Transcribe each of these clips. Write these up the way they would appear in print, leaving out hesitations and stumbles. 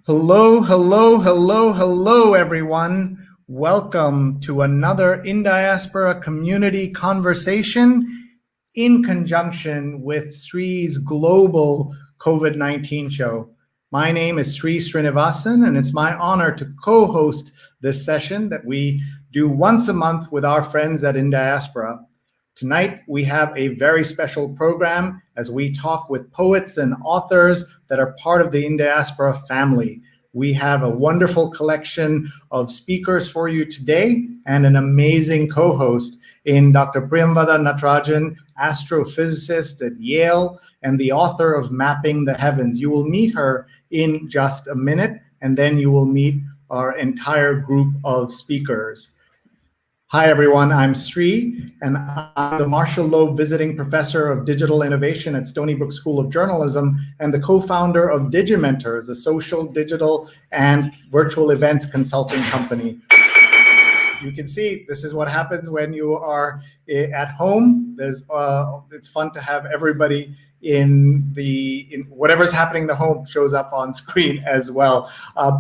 Hello, hello, hello, hello, everyone. Welcome to another Indiaspora Community Conversation in conjunction with Sree's global COVID-19 show. My name is Sree Srinivasan, and it's my honor to co-host this session that we do once a month with our friends at Indiaspora. Tonight, we have a very special program as we talk with poets and authors that are part of the Indiaspora family. We have a wonderful collection of speakers for you today and an amazing co-host in Dr. Priya Natarajan, astrophysicist at Yale and the author of Mapping the Heavens. You will meet her in just a minute, and then you will meet our entire group of speakers. Hi, everyone. I'm Sree, and I'm the Marshall Loeb Visiting Professor of Digital Innovation at Stony Brook School of Journalism and the co-founder of Digimentors, a social, digital, and virtual events consulting company. You can see this is what happens when you are at home. It's fun to have everybody in whatever's happening in the home shows up on screen as well.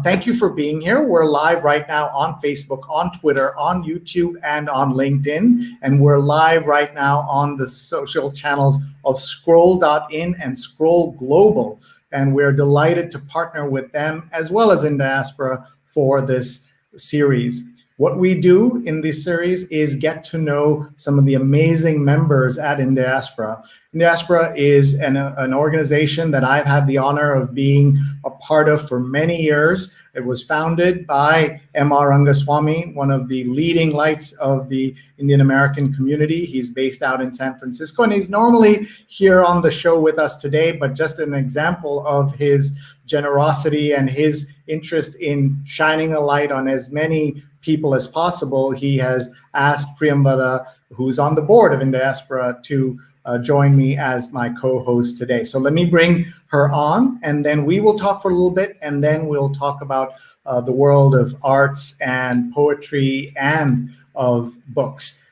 Thank you for being here. We're live right now on Facebook, on Twitter, on YouTube, and on LinkedIn. And we're live right now on the social channels of Scroll.in and Scroll Global. And we're delighted to partner with them as well as Indiaspora for this series. What we do in this series is get to know some of the amazing members at Indiaspora. Indiaspora is an organization that I've had the honor of being a part of for many years. It was founded by M.R. Rangaswamy, one of the leading lights of the Indian American community. He's based out in San Francisco, and he's normally here on the show with us today, but just an example of his generosity and his interest in shining a light on as many people as possible. He has asked Priya, who's on the board of Indiaspora, to join me as my co-host today. So let me bring her on, and then we will talk for a little bit, and then we'll talk about the world of arts and poetry and of books.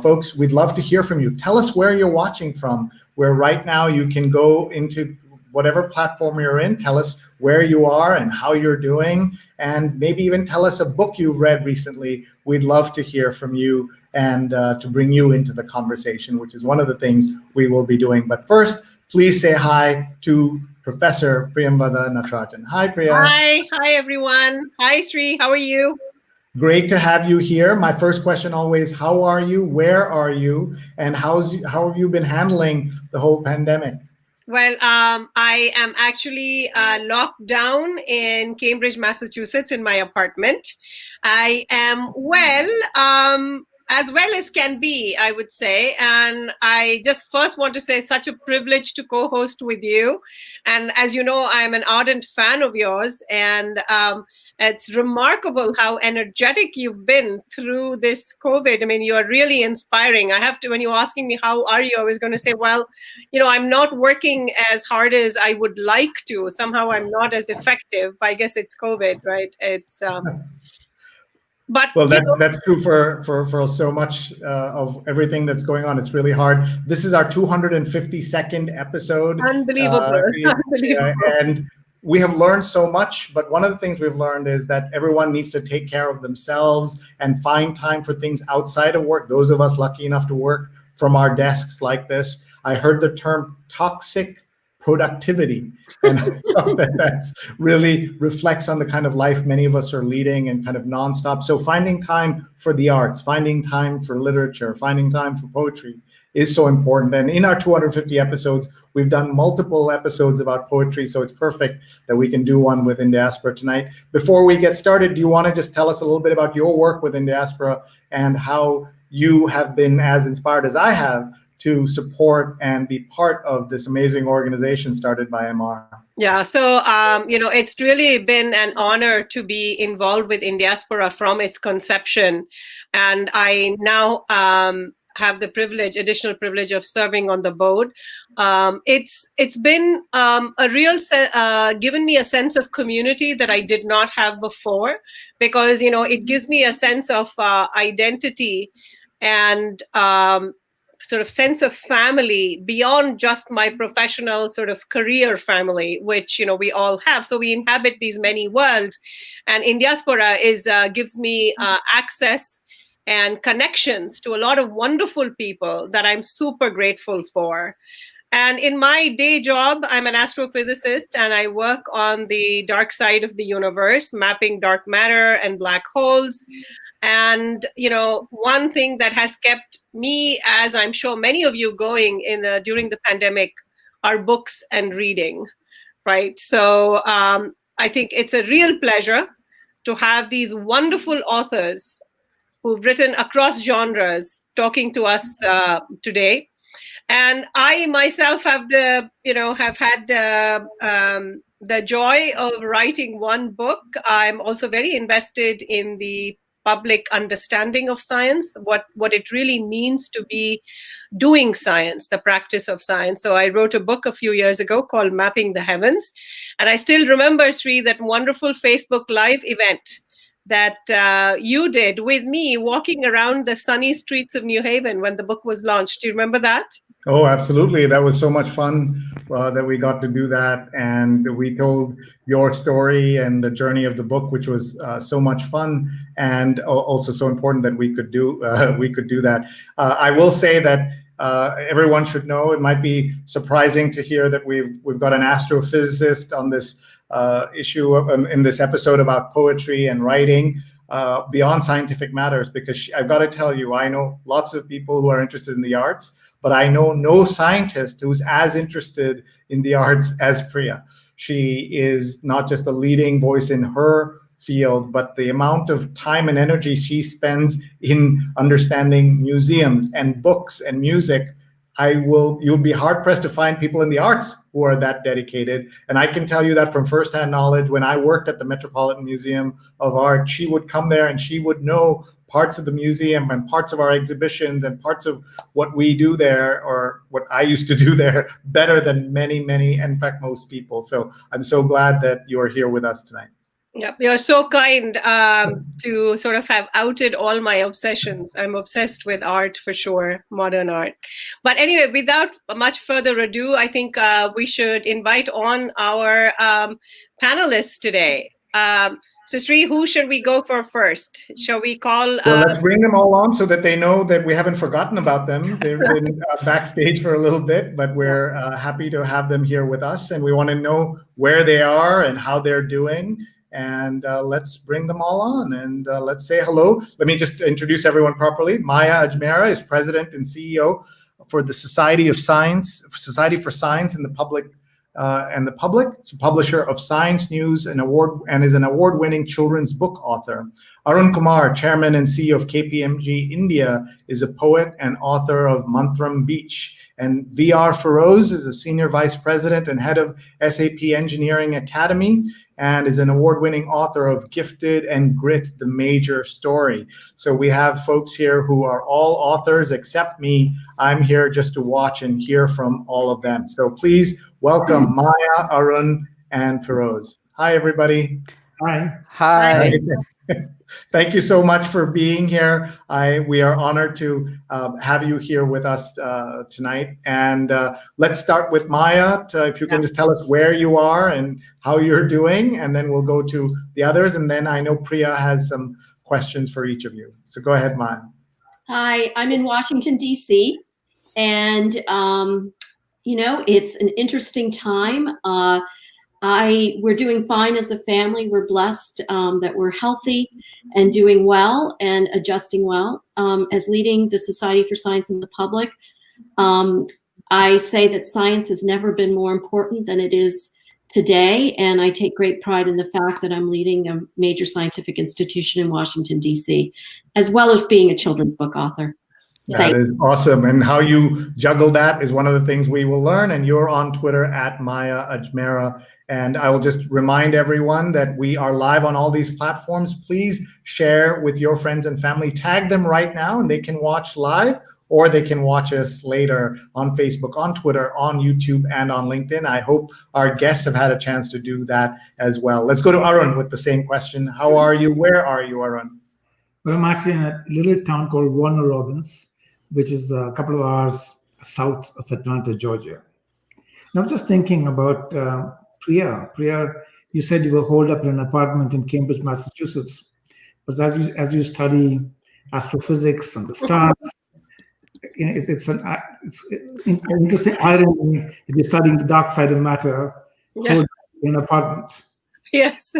Folks, we'd love to hear from you. Tell us where you're watching from, where right now you can go into whatever platform you're in. Tell us where you are and how you're doing, and maybe even tell us a book you've read recently. We'd love to hear from you and to bring you into the conversation, which is one of the things we will be doing. But first, please say hi to Professor Priya Natarajan. Hi, Priya. Hi everyone. Hi, Sree. How are you? Great to have you here. My first question always, how are you? Where are you? And how have you been handling the whole pandemic? Well, I am actually locked down in Cambridge, Massachusetts in my apartment. I am as well as can be, I would say. And I just first want to say such a privilege to co-host with you. And as you know, I'm an ardent fan of yours. And it's remarkable how energetic you've been through this COVID. I mean, you are really inspiring. When you're asking me, how are you? I was going to say, well, I'm not working as hard as I would like to. Somehow I'm not as effective. I guess it's COVID, right? It's, but well, that's true for so much of everything that's going on. It's really hard. This is our 252nd episode. Unbelievable. Unbelievable. And we have learned so much, but one of the things we've learned is that everyone needs to take care of themselves and find time for things outside of work. Those of us lucky enough to work from our desks like this. I heard the term toxic productivity, and that really reflects on the kind of life many of us are leading and kind of nonstop. So finding time for the arts, finding time for literature, finding time for poetry is so important. And in our 250 episodes, we've done multiple episodes about poetry, so it's perfect that we can do one with Indiaspora tonight. Before we get started, do you want to just tell us a little bit about your work with Indiaspora and how you have been as inspired as I have to support and be part of this amazing organization started by MR? Yeah, so, it's really been an honor to be involved with Indiaspora from its conception. And I now have the additional privilege of serving on the board. It's been a real given me a sense of community that I did not have before, because, it gives me a sense of identity and sort of sense of family beyond just my professional sort of career family, which we all have. So we inhabit these many worlds, and Indiaspora gives me access and connections to a lot of wonderful people that I'm super grateful for. And in my day job, I'm an astrophysicist, and I work on the dark side of the universe, mapping dark matter and black holes. And one thing that has kept me, as I'm sure many of you, going during the pandemic are books and reading, right? So I think it's a real pleasure to have these wonderful authors who've written across genres talking to us today. And I myself have had the joy of writing one book. I'm also very invested in the public understanding of science, what it really means to be doing science, the practice of science. So I wrote a book a few years ago called Mapping the Heavens. And I still remember, Sree, that wonderful Facebook Live event that you did with me walking around the sunny streets of New Haven when the book was launched. Do you remember that? Oh, absolutely. That was so much fun that we got to do that. And we told your story and the journey of the book, which was so much fun and also so important that we could do that. I will say that everyone should know, it might be surprising to hear that we've got an astrophysicist on this issue in this episode about poetry and writing beyond scientific matters, because I've got to tell you, I know lots of people who are interested in the arts, but I know no scientist who's as interested in the arts as Priya. She is not just a leading voice in her field, but the amount of time and energy she spends in understanding museums and books and music, you'll be hard pressed to find people in the arts who are that dedicated. And I can tell you that from firsthand knowledge. When I worked at the Metropolitan Museum of Art, she would come there and she would know parts of the museum and parts of our exhibitions and parts of what we do there, or what I used to do there, better than many, in fact, most people. So I'm so glad that you are here with us tonight. Yep, you're so kind to sort of have outed all my obsessions. I'm obsessed with art for sure, modern art. But anyway, without much further ado, I think we should invite on our panelists today. So Sree, who should we go for first? Shall we call? Well, let's bring them all on so that they know that we haven't forgotten about them. They've been backstage for a little bit, but we're happy to have them here with us. And we want to know where they are and how they're doing. And let's bring them all on and let's say hello. Let me just introduce everyone properly. Maya Ajmera is president and CEO for the Society for Science in the Public. She's a publisher of Science News and is an award-winning children's book author. Arun Kumar, chairman and CEO of KPMG India, is a poet and author of Mantram Beach. And VR Feroz is a senior vice president and head of SAP Engineering Academy, and is an award-winning author of Gifted and Grit, the Major Story. So we have folks here who are all authors except me. I'm here just to watch and hear from all of them. So please welcome Maya, Arun, and Feroz. Hi, everybody. Hi. Hi. Thank you so much for being here. We are honored to have you here with us tonight. And let's start with Maya. If you can just tell us where you are and how you're doing, and then we'll go to the others. And then I know Priya has some questions for each of you. So go ahead, Maya. Hi, I'm in Washington, D.C. And, it's an interesting time. We're doing fine as a family. We're blessed that we're healthy and doing well and adjusting well. As leading the Society for Science in the Public, I say that science has never been more important than it is today. And I take great pride in the fact that I'm leading a major scientific institution in Washington, D.C., as well as being a children's book author. That is awesome. And how you juggle that is one of the things we will learn. And you're on Twitter at Maya Ajmera. And I will just remind everyone that we are live on all these platforms. Please share with your friends and family. Tag them right now and they can watch live, or they can watch us later on Facebook, on Twitter, on YouTube, and on LinkedIn. I hope our guests have had a chance to do that as well. Let's go to Arun with the same question. How are you? Where are you, Arun? Well, I'm actually in a little town called Warner Robins, which is a couple of hours south of Atlanta, Georgia. Now, I'm just thinking about Priya. Priya, you said you were holed up in an apartment in Cambridge, Massachusetts. But as you study astrophysics and the stars, it's an interesting irony that you're studying the dark side of matter holed up in an apartment. Yes.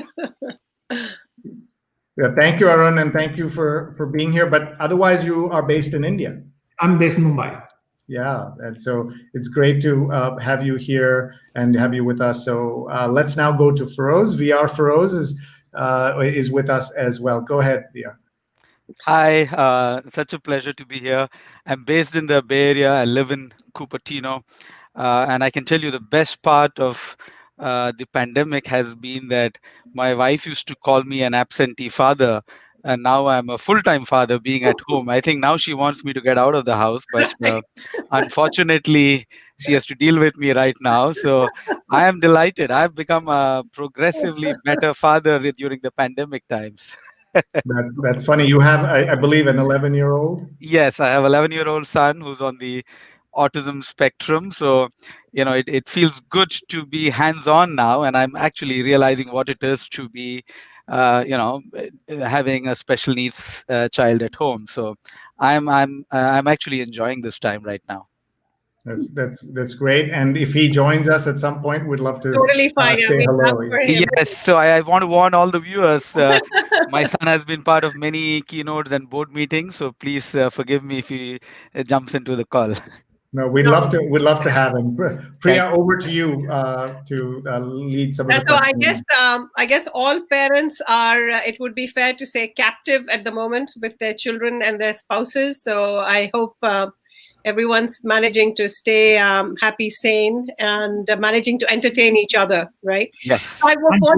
Yeah, thank you, Arun, and thank you for being here. But otherwise, you are based in India. I'm based in Mumbai. Yeah, and so it's great to have you here and have you with us. So let's now go to Feroz. VR Feroz is with us as well. Go ahead, VR. Hi, such a pleasure to be here. I'm based in the Bay Area. I live in Cupertino. And I can tell you the best part of the pandemic has been that my wife used to call me an absentee father. And now I'm a full-time father being at home. I think now she wants me to get out of the house, but unfortunately, she has to deal with me right now. So I am delighted. I've become a progressively better father during the pandemic times. That's funny. You have, I believe, an 11-year-old? Yes, I have an 11-year-old son who's on the autism spectrum. So, it feels good to be hands-on now, and I'm actually realizing what it is to be, having a special needs child at home. So, I'm actually enjoying this time right now. That's great. And if he joins us at some point, we'd love to totally fine. say hello. Yes. So I want to warn all the viewers. My son has been part of many keynotes and board meetings. So please forgive me if he jumps into the call. No, we'd love to have him. Priya, over to you to lead some of the questions. So I guess all parents are. It would be fair to say captive at the moment with their children and their spouses. So I hope everyone's managing to stay happy, sane, and managing to entertain each other. Right? Yes. I will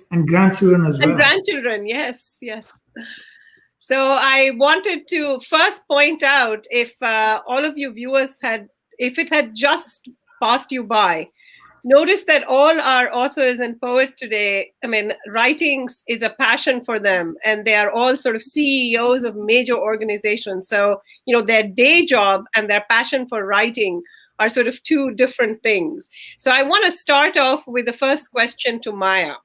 and grandchildren as well. And grandchildren, yes. So I wanted to first point out, if all of you viewers if it had just passed you by, notice that all our authors and poets today, writing is a passion for them, and they are all sort of CEOs of major organizations. So, their day job and their passion for writing are sort of two different things. So I want to start off with the first question to Maya.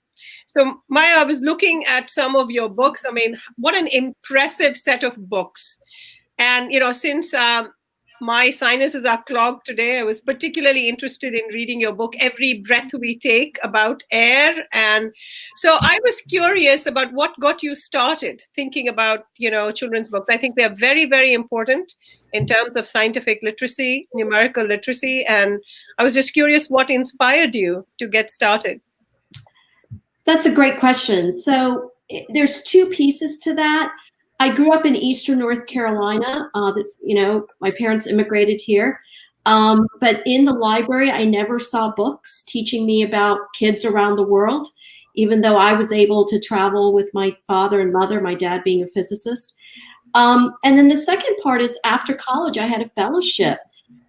So Maya, I was looking at some of your books. What an impressive set of books. And, since my sinuses are clogged today, I was particularly interested in reading your book, Every Breath We Take, about air. And so I was curious about what got you started thinking about, children's books. I think they're very, very important in terms of scientific literacy, numerical literacy. And I was just curious what inspired you to get started. That's a great question. So there's two pieces to that. I grew up in Eastern North Carolina. My parents immigrated here. But in the library, I never saw books teaching me about kids around the world, even though I was able to travel with my father and mother, my dad being a physicist. And then the second part is after college, I had a fellowship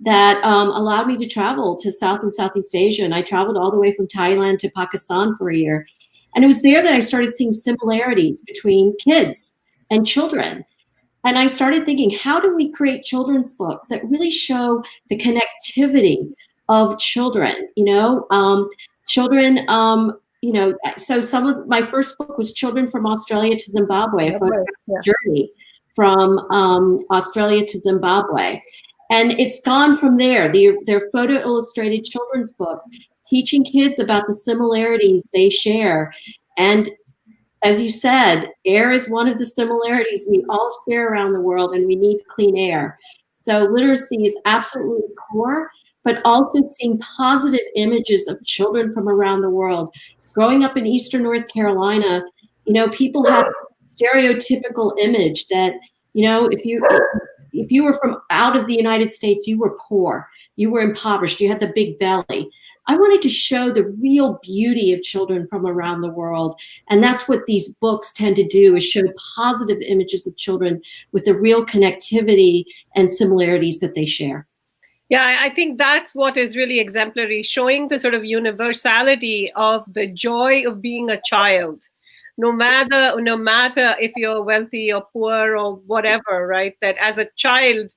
that allowed me to travel to South and Southeast Asia. And I traveled all the way from Thailand to Pakistan for a year. And it was there that I started seeing similarities between kids and children. And I started thinking, how do we create children's books that really show the connectivity of children? So some of my first book was Children from Australia to Zimbabwe, a photographic journey from Australia to Zimbabwe. And it's gone from there. They're photo illustrated children's books, teaching kids about the similarities they share. And as you said, air is one of the similarities we all share around the world, and we need clean air. So literacy is absolutely core, but also seeing positive images of children from around the world. Growing up in Eastern North Carolina, people had a stereotypical image that, if you were from out of the United States, you were poor, you were impoverished, you had the big belly. I wanted to show the real beauty of children from around the world. And that's what these books tend to do, is show positive images of children with the real connectivity and similarities that they share. Yeah, I think that's what is really exemplary, showing the sort of universality of the joy of being a child, no matter if you're wealthy or poor or whatever, right? That as a child,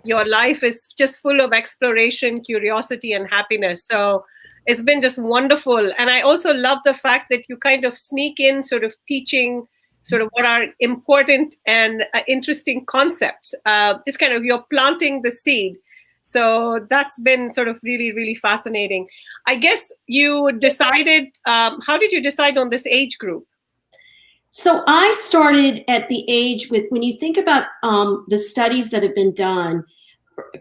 your life is just full of exploration, curiosity, and happiness. So it's been just wonderful. And I also love the fact that you kind of sneak in sort of teaching sort of what are important and interesting concepts. Just kind of you're planting the seed. So that's been sort of really, really fascinating. I guess you decided, how did you decide on this age group? So I started at the age when you think about the studies that have been done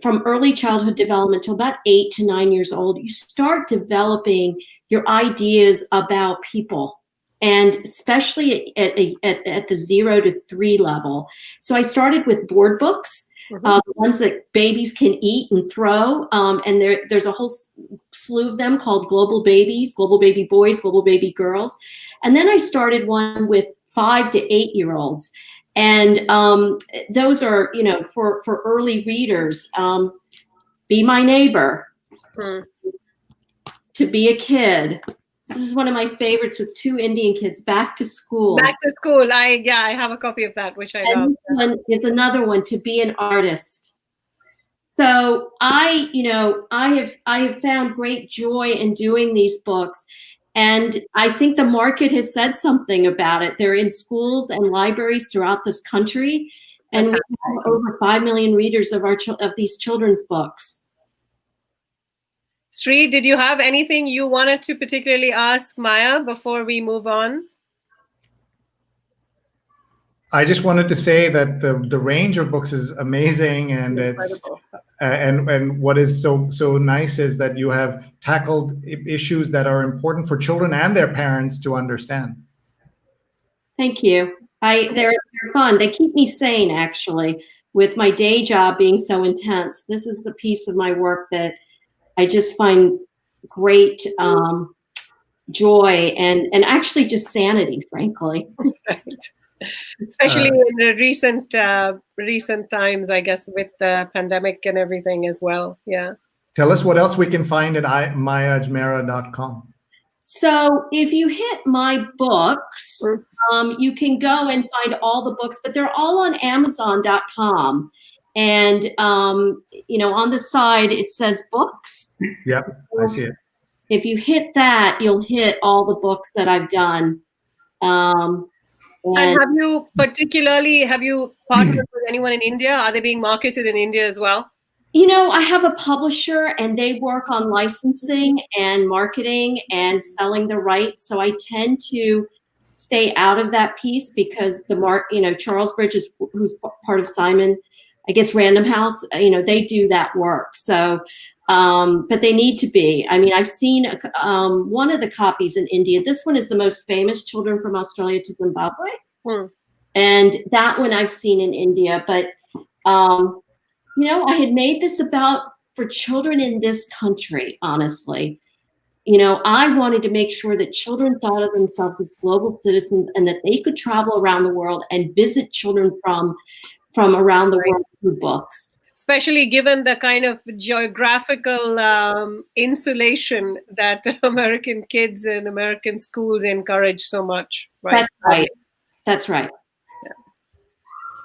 from early childhood development to about 8 to 9 years old, you start developing your ideas about people, and especially at the 0 to 3 level. So I started with board books, ones that babies can eat and throw. And there's a whole slew of them called Global Babies, Global Baby Boys, Global Baby Girls. And then I started one with 5 to 8-year-olds. And those are, for early readers, Be My Neighbor, To Be a Kid. This is one of my favorites with 2 Indian kids, Back to School. Back to School. I have a copy of that, which I love. This one is another one, To Be an Artist. So I have found great joy in doing these books. And I think the market has said something about it. They're in schools and libraries throughout this country. And we have over 5 million readers of these children's books. Sree, did you have anything you wanted to particularly ask Maya before we move on? I just wanted to say that the range of books is amazing, and Incredible. And what is so nice is that you have tackled issues that are important for children and their parents to understand. Thank you. They're fun. They keep me sane, actually, with my day job being so intense. This is the piece of my work that I just find great joy and actually just sanity, frankly. Right. Especially in the recent times, I guess, with the pandemic and everything as well. Yeah. Tell us what else we can find at mayaajmera.com. So if you hit my books, you can go and find all the books, but they're all on Amazon.com. And, on the side, it says books. Yep, I see it. If you hit that, you'll hit all the books that I've done. And have you partnered with anyone in India? Are they being marketed in India as well? I have a publisher, and they work on licensing and marketing and selling the rights. So I tend to stay out of that piece because Charles Bridges, who's part of Simon, I guess Random House, they do that work. So, but they need to be. I mean, I've seen one of the copies in India. This one is the most famous, Children from Australia to Zimbabwe. And that one I've seen in India. But, I had made this for children in this country, honestly. I wanted to make sure that children thought of themselves as global citizens and that they could travel around the world and visit children from around the world through books. Especially given the kind of geographical insulation that American kids and American schools encourage so much. Right? That's right. Yeah.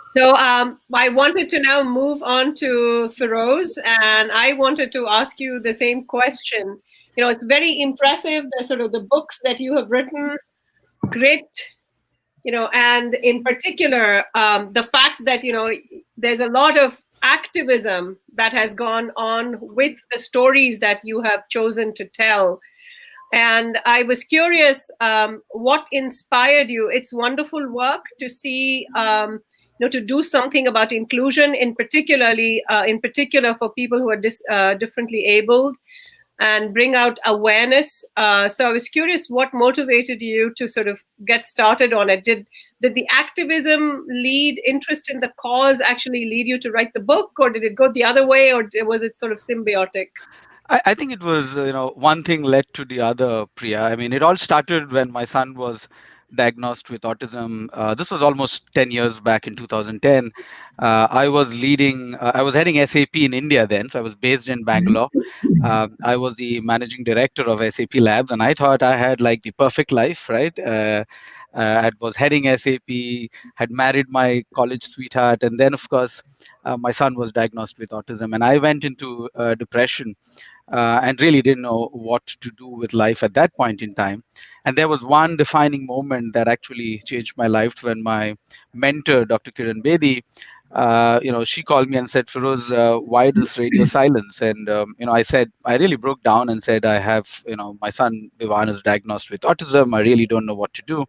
So I wanted to now move on to Feroz, and I wanted to ask you the same question. It's very impressive, the books that you have written, grit, and in particular, the fact that, there's a lot of activism that has gone on with the stories that you have chosen to tell. And I was curious, what inspired you? It's wonderful work to see, to do something about inclusion, in particular for people who are differently abled, and bring out awareness. So I was curious, what motivated you to sort of get started on it? Did the activism interest in the cause actually lead you to write the book, or did it go the other way, or was it sort of symbiotic? I think it was, one thing led to the other, Priya. I mean, it all started when my son was diagnosed with autism. This was almost 10 years back in 2010. I was heading SAP in India then, so I was based in Bangalore. I was the managing director of SAP Labs, and I thought I had like the perfect life, right? I was heading SAP, had married my college sweetheart, and then, of course, my son was diagnosed with autism, and I went into depression and really didn't know what to do with life at that point in time. And there was one defining moment that actually changed my life when my mentor, Dr. Kiran Bedi, she called me and said, Feroz, why this radio silence? And, I said, I really broke down and said, I have, my son Vivan is diagnosed with autism. I really don't know what to do.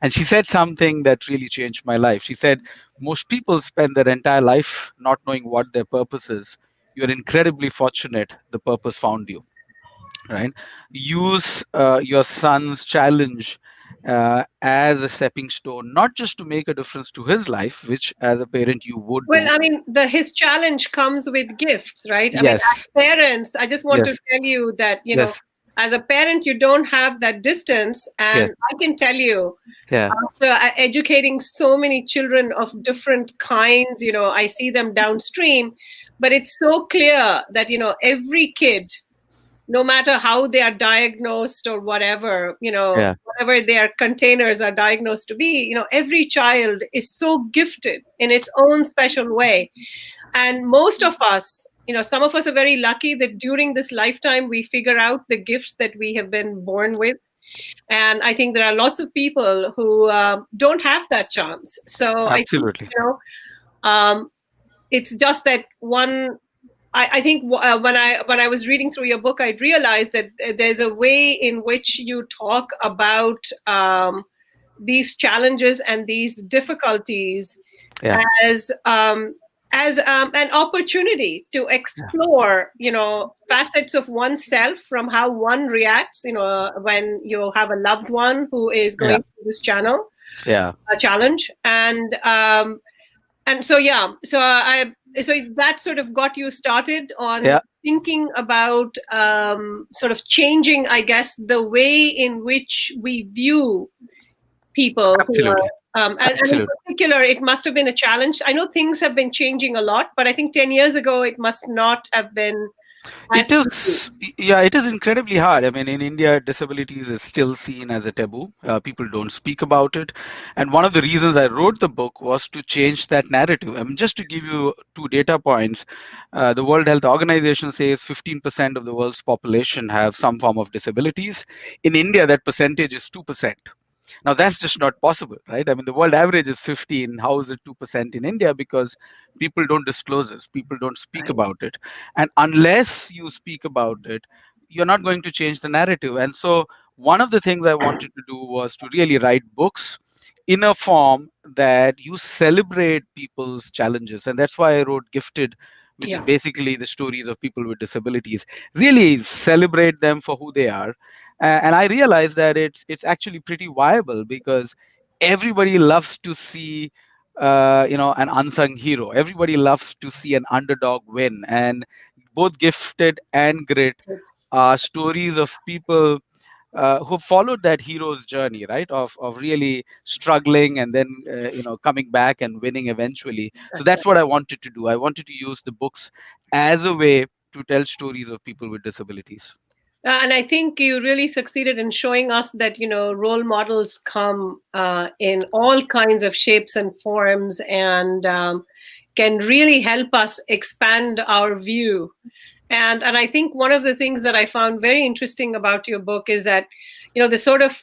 And she said something that really changed my life. She said, most people spend their entire life not knowing what their purpose is. You're incredibly fortunate the purpose found you, right? Use your son's challenge as a stepping stone, not just to make a difference to his life, which as a parent you would Well, do. I mean, his challenge comes with gifts, right? I mean, Yes, as parents, I just want to yes, tell you that, yes, as a parent, you don't have that distance. yes, And I can tell you, yeah, after educating so many children of different kinds, I see them downstream, but it's so clear that, every kid, no matter how they are diagnosed or whatever, yeah, whatever their containers are diagnosed to be, every child is so gifted in its own special way. And most of us, some of us are very lucky that during this lifetime, we figure out the gifts that we have been born with. And I think there are lots of people who don't have that chance. So I think, absolutely. it's just that I think when I was reading through your book, I realized that there's a way in which you talk about these challenges and these difficulties Yeah, as an opportunity to explore, facets of oneself, from how one reacts, when you have a loved one who is yeah, going through this challenge, and so so that sort of got you started on yeah, thinking about sort of changing, I guess, the way in which we view people who are absolutely, and in absolutely. particular, it must have been a challenge. I know things have been changing a lot, but I think 10 years ago it must not have been as It easy. is, yeah, it is incredibly hard. I mean, in India, disabilities is still seen as a taboo. People don't speak about it. And one of the reasons I wrote the book was to change that narrative. I mean, just to give you two data points, the World Health Organization says 15% of the world's population have some form of disabilities. In India, that percentage is 2%. Now that's just not possible, right? I mean, the world average is 15. How is it 2% in India? Because people don't disclose this, people don't speak Right. about it. And unless you speak about it, you're not going to change the narrative. And so one of the things I wanted to do was to really write books in a form that you celebrate people's challenges. And that's why I wrote Gifted, which is Yeah. basically the stories of people with disabilities. Really celebrate them for who they are. And I realized that it's actually pretty viable because everybody loves to see an unsung hero. Everybody loves to see an underdog win. And both Gifted and Grit are stories of people who followed that hero's journey, right? Of really struggling and then coming back and winning eventually. So that's what I wanted to do. I wanted to use the books as a way to tell stories of people with disabilities. And I think you really succeeded in showing us that, role models come in all kinds of shapes and forms, and can really help us expand our view. And I think one of the things that I found very interesting about your book is that, this sort of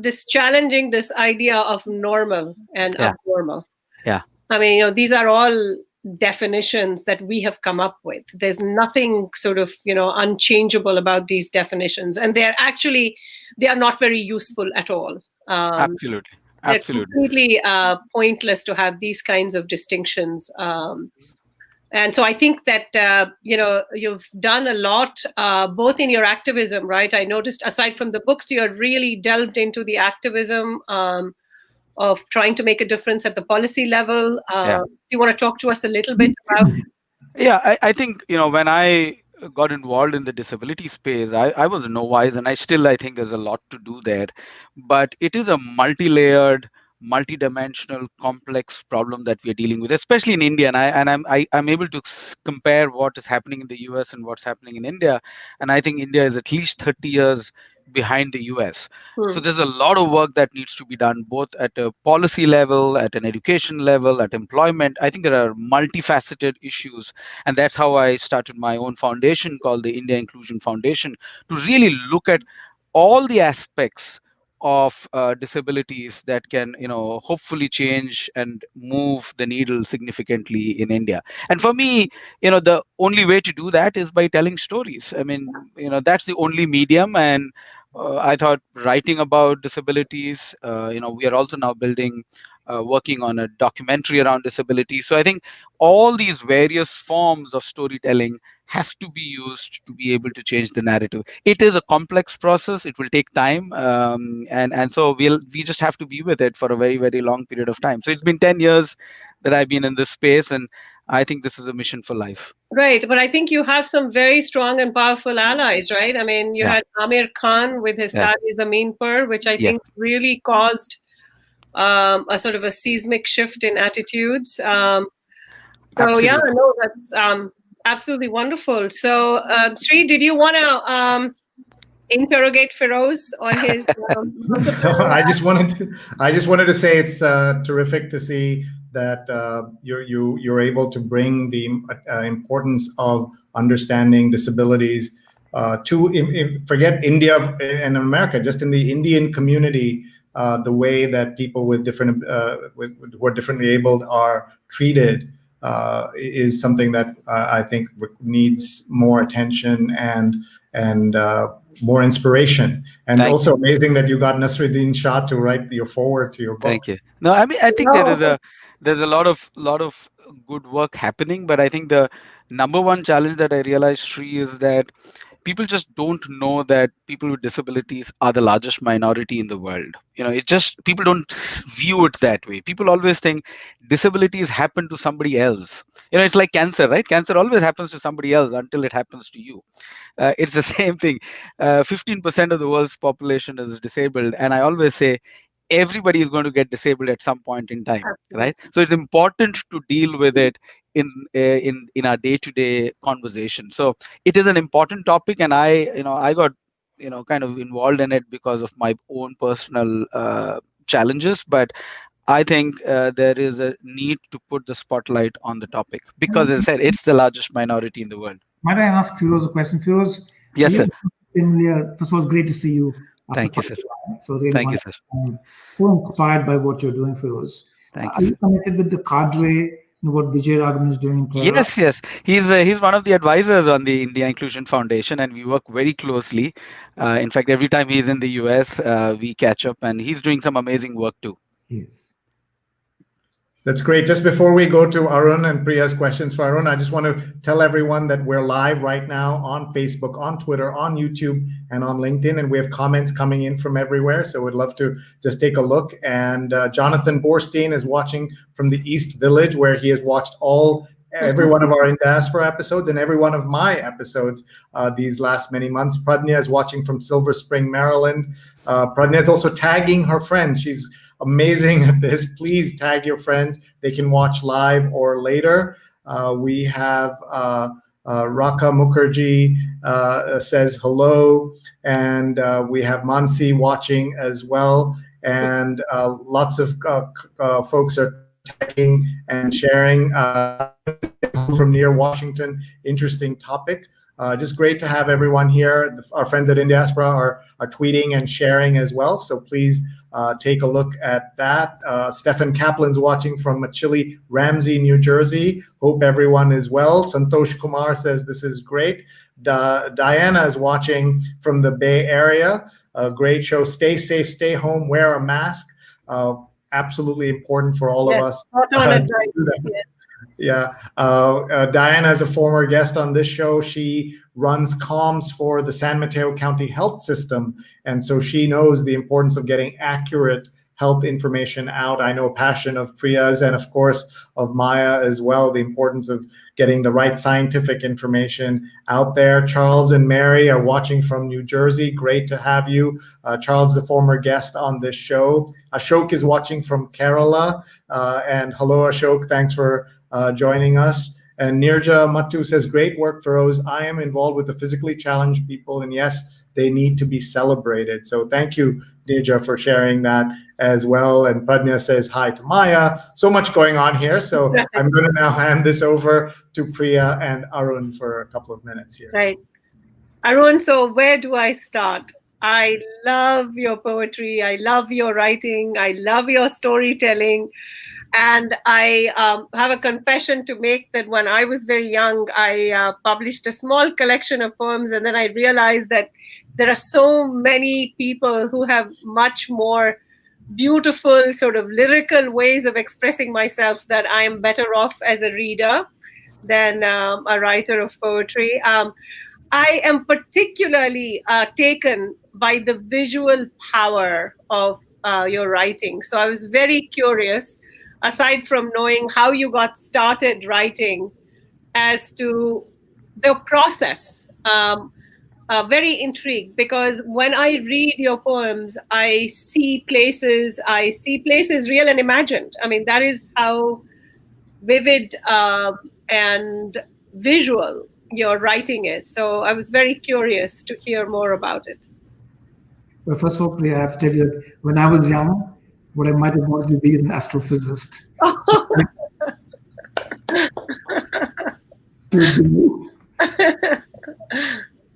this challenging this idea of normal and Yeah, abnormal. yeah, I mean, these are all definitions that we have come up with. There's nothing sort of, unchangeable about these definitions. And they are not very useful at all. absolutely, They're absolutely. completely pointless to have these kinds of distinctions. And so I think that, you've done a lot, both in your activism, right? I noticed aside from the books, you're really delved into the activism of trying to make a difference at the policy level. Yeah. Do you want to talk to us a little bit about? Yeah, I think when I got involved in the disability space, I was a novice, and I think there's a lot to do there. But it is a multi-layered, multi-dimensional, complex problem that we are dealing with, especially in India. I'm able to compare what is happening in the US and what's happening in India, and I think India is at least 30 years behind the US. So there's a lot of work that needs to be done, both at a policy level, at an education level, at employment. I think there are multifaceted issues, and that's how I started my own foundation called the India Inclusion Foundation, to really look at all the aspects of disabilities that can, hopefully change and move the needle significantly in India. And for me, the only way to do that is by telling stories. I mean, that's the only medium. And I thought writing about disabilities, we are also now working on a documentary around disability. So I think all these various forms of storytelling has to be used to be able to change the narrative. It is a complex process. It will take time, and so we just have to be with it for a very, very long period of time. So it's been 10 years that I've been in this space, and I think this is a mission for life. Right, but I think you have some very strong and powerful allies, right? I mean, you had Amir Khan with his Taar Zameen Par, which I think really caused a sort of a seismic shift in attitudes. So yeah, no, that's absolutely wonderful. So Sree, did you want to interrogate Feroz on his? I just wanted to say it's terrific to see that you're able to bring the importance of understanding disabilities to forget India and America, just in the Indian community. The way that people with different who are differently abled are treated is something that I think needs more attention and more inspiration. And also amazing that you got Nasruddin Shah to write your foreword to your book. Thank you. No, I mean, I think there's a lot of good work happening, but I think the number one challenge that I realized, Sree, is that people just don't know that people with disabilities are the largest minority in the world. It's just people don't view it that way. People always think disabilities happen to somebody else. It's like cancer, right? Cancer always happens to somebody else until it happens to you. It's the same thing. 15% of the world's population is disabled, and I always say everybody is going to get disabled at some point in time, right? So it's important to deal with it in our day-to-day conversation. So it is an important topic, and I got kind of involved in it because of my own personal challenges. But I think there is a need to put the spotlight on the topic because, as I said, it's the largest minority in the world. Might I ask Feroz a question? Feroz, yes, sir. First of all, it's great to see you. Thank you, sir. So really, thank you, sir. So inspired by what you're doing, Feroz. Are you connected with the cadre? What Vijay Raghavan is doing in Kerala? Yes. He's one of the advisors on the India Inclusion Foundation, and we work very closely. In fact, every time he's in the US, we catch up, and he's doing some amazing work too. Yes. That's great. Just before we go to Arun and Priya's questions for Arun, I just want to tell everyone that we're live right now on Facebook, on Twitter, on YouTube, and on LinkedIn, and we have comments coming in from everywhere. So we'd love to just take a look. And Jonathan Borstein is watching from the East Village, where he has watched every one of our Indiaspora episodes and every one of my episodes these last many months. Pradnya is watching from Silver Spring, Maryland. Pradnya is also tagging her friends. She's amazing at this. Please tag your friends. They can watch live or later. We have Raka Mukherjee says hello, and we have Mansi watching as well. And lots of folks are tagging and sharing from near Washington. Interesting topic. Just great to have everyone here. Our friends at Indiaspora are tweeting and sharing as well. So please take a look at that. Stefan Kaplan's watching from Chile, Ramsey, New Jersey. Hope everyone is well. Santosh Kumar says this is great. Diana is watching from the Bay Area. A great show. Stay safe, stay home, wear a mask. Absolutely important for all of us. Yeah. Diana is a former guest on this show. She runs comms for the San Mateo County Health System. And so she knows the importance of getting accurate health information out. I know a passion of Priya's and, of course, of Maya as well, the importance of getting the right scientific information out there. Charles and Mary are watching from New Jersey. Great to have you. Charles, the former guest on this show. Ashok is watching from Kerala. And hello, Ashok. Thanks for joining us. And Nirja Mattu says, great work, Feroz. I am involved with the physically challenged people, and yes, they need to be celebrated. So thank you, Nirja, for sharing that as well. And Pradnya says hi to Maya. So much going on here. So I'm going to now hand this over to Priya and Arun for a couple of minutes here. Right. Arun, so where do I start? I love your poetry. I love your writing. I love your storytelling. And I have a confession to make that when I was very young, I published a small collection of poems. And then I realized that there are so many people who have much more beautiful sort of lyrical ways of expressing myself that I am better off as a reader than a writer of poetry. I am particularly taken by the visual power of your writing. So I was very curious, aside from knowing how you got started writing, as to the process. Very intrigued, because when I read your poems, I see places real and imagined. I mean, that is how vivid and visual your writing is. So I was very curious to hear more about it. Well, first of all, I have to tell you, when I was young, what I might have wanted to be is an astrophysicist.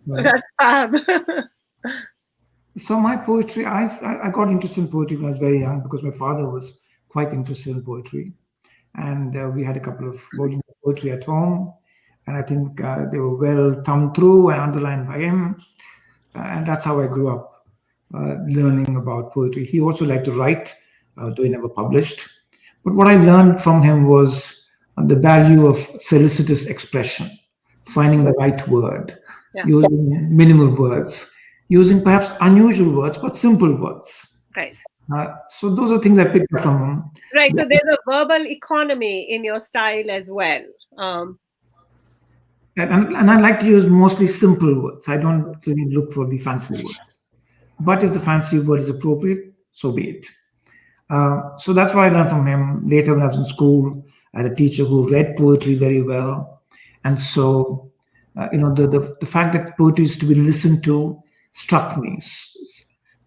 That's fab. So my poetry, I got interested in poetry when I was very young because my father was quite interested in poetry. And we had a couple of volumes of poetry at home. And I think they were well thumbed through and underlined by him. And that's how I grew up learning about poetry. He also liked to write, though he never published. But what I learned from him was the value of felicitous expression, finding the right word, using minimal words, using perhaps unusual words, but simple words. Right. So those are things I picked up from him. Right. So there's a verbal economy in your style as well. And I like to use mostly simple words. I don't really look for the fancy word. But if the fancy word is appropriate, so be it. So that's what I learned from him. Later, when I was in school, I had a teacher who read poetry very well. And so, the fact that poetry is to be listened to struck me.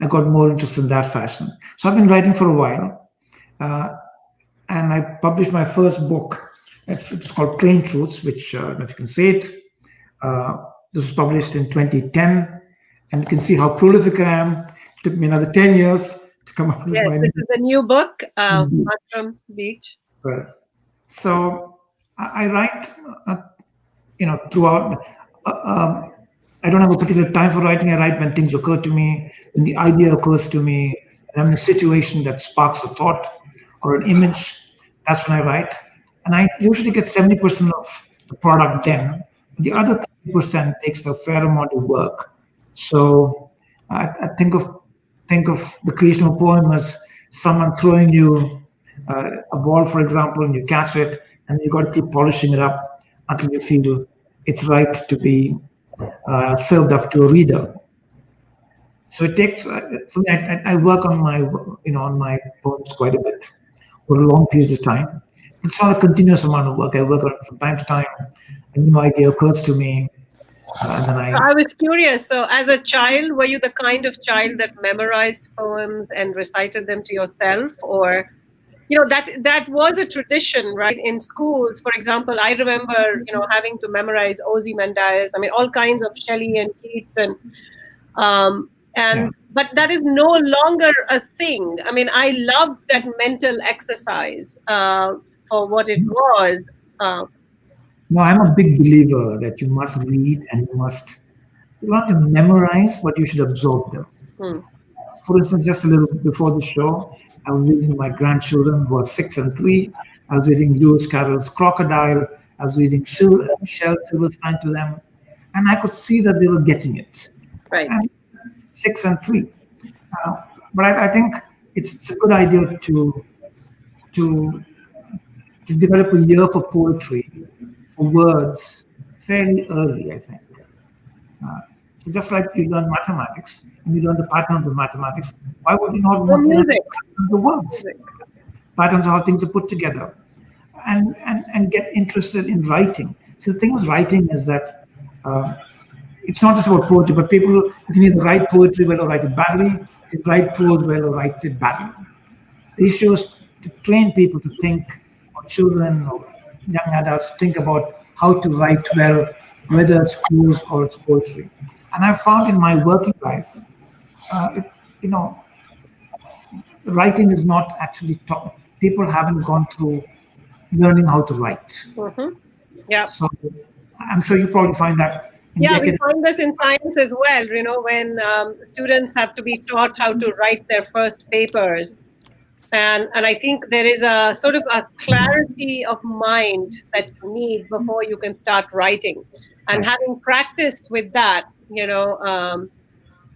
I got more interested in that fashion. So I've been writing for a while. And I published my first book. It's called Plain Truths, which, if you can say it, this was published in 2010. And you can see how prolific I am. It took me another 10 years to come out with my... Yes, this is a new book, Mantram Beach. Right. So I write, throughout. I don't have a particular time for writing. I write when things occur to me, when the idea occurs to me, and I'm in a situation that sparks a thought or an image. That's when I write. And I usually get 70% of the product then. The other 30% takes a fair amount of work. So I think of the creation of a poem as someone throwing you a ball, for example, and you catch it, and you got to keep polishing it up until you feel it's right to be served up to a reader. So it takes. For me, I work on my poems quite a bit for a long period of time. It's not a continuous amount of work. I work on it from time to time. A new idea occurs to me. And then I was curious. So as a child, were you the kind of child that memorized poems and recited them to yourself? Or, that was a tradition, right? In schools, for example, I remember, having to memorize Ozymandias. I mean, all kinds of Shelley and Keats but that is no longer a thing. I mean, I loved that mental exercise for what it was. No, I'm a big believer that you must read and you don't have to memorize, but you should absorb them. For instance, just a little before the show, I was reading to my grandchildren who are 6 and 3. I was reading Lewis Carroll's Crocodile. I was reading Michelle Silverstein to them. And I could see that they were getting it. Right. And 6 and 3. But I think, it's a good idea to develop a year for poetry, for words, fairly early, I think. So just like you learn mathematics and you learn the patterns of mathematics, why would you not want to learn the words? Patterns of how things are put together, and get interested in writing. So the thing with writing is that it's not just about poetry, but people, you can either write poetry well or write it badly, you can write prose well or write it badly. The issue is to train people to think, or children or young adults, think about how to write well, whether it's prose or it's poetry. And I've found in my working life, writing is not actually taught. People haven't gone through learning how to write. Mm-hmm. Yeah. So I'm sure you probably find that. Yeah, we find this in science as well. When students have to be taught how to write their first papers. And I think there is a sort of a clarity of mind that you need before you can start writing. And having practiced with that,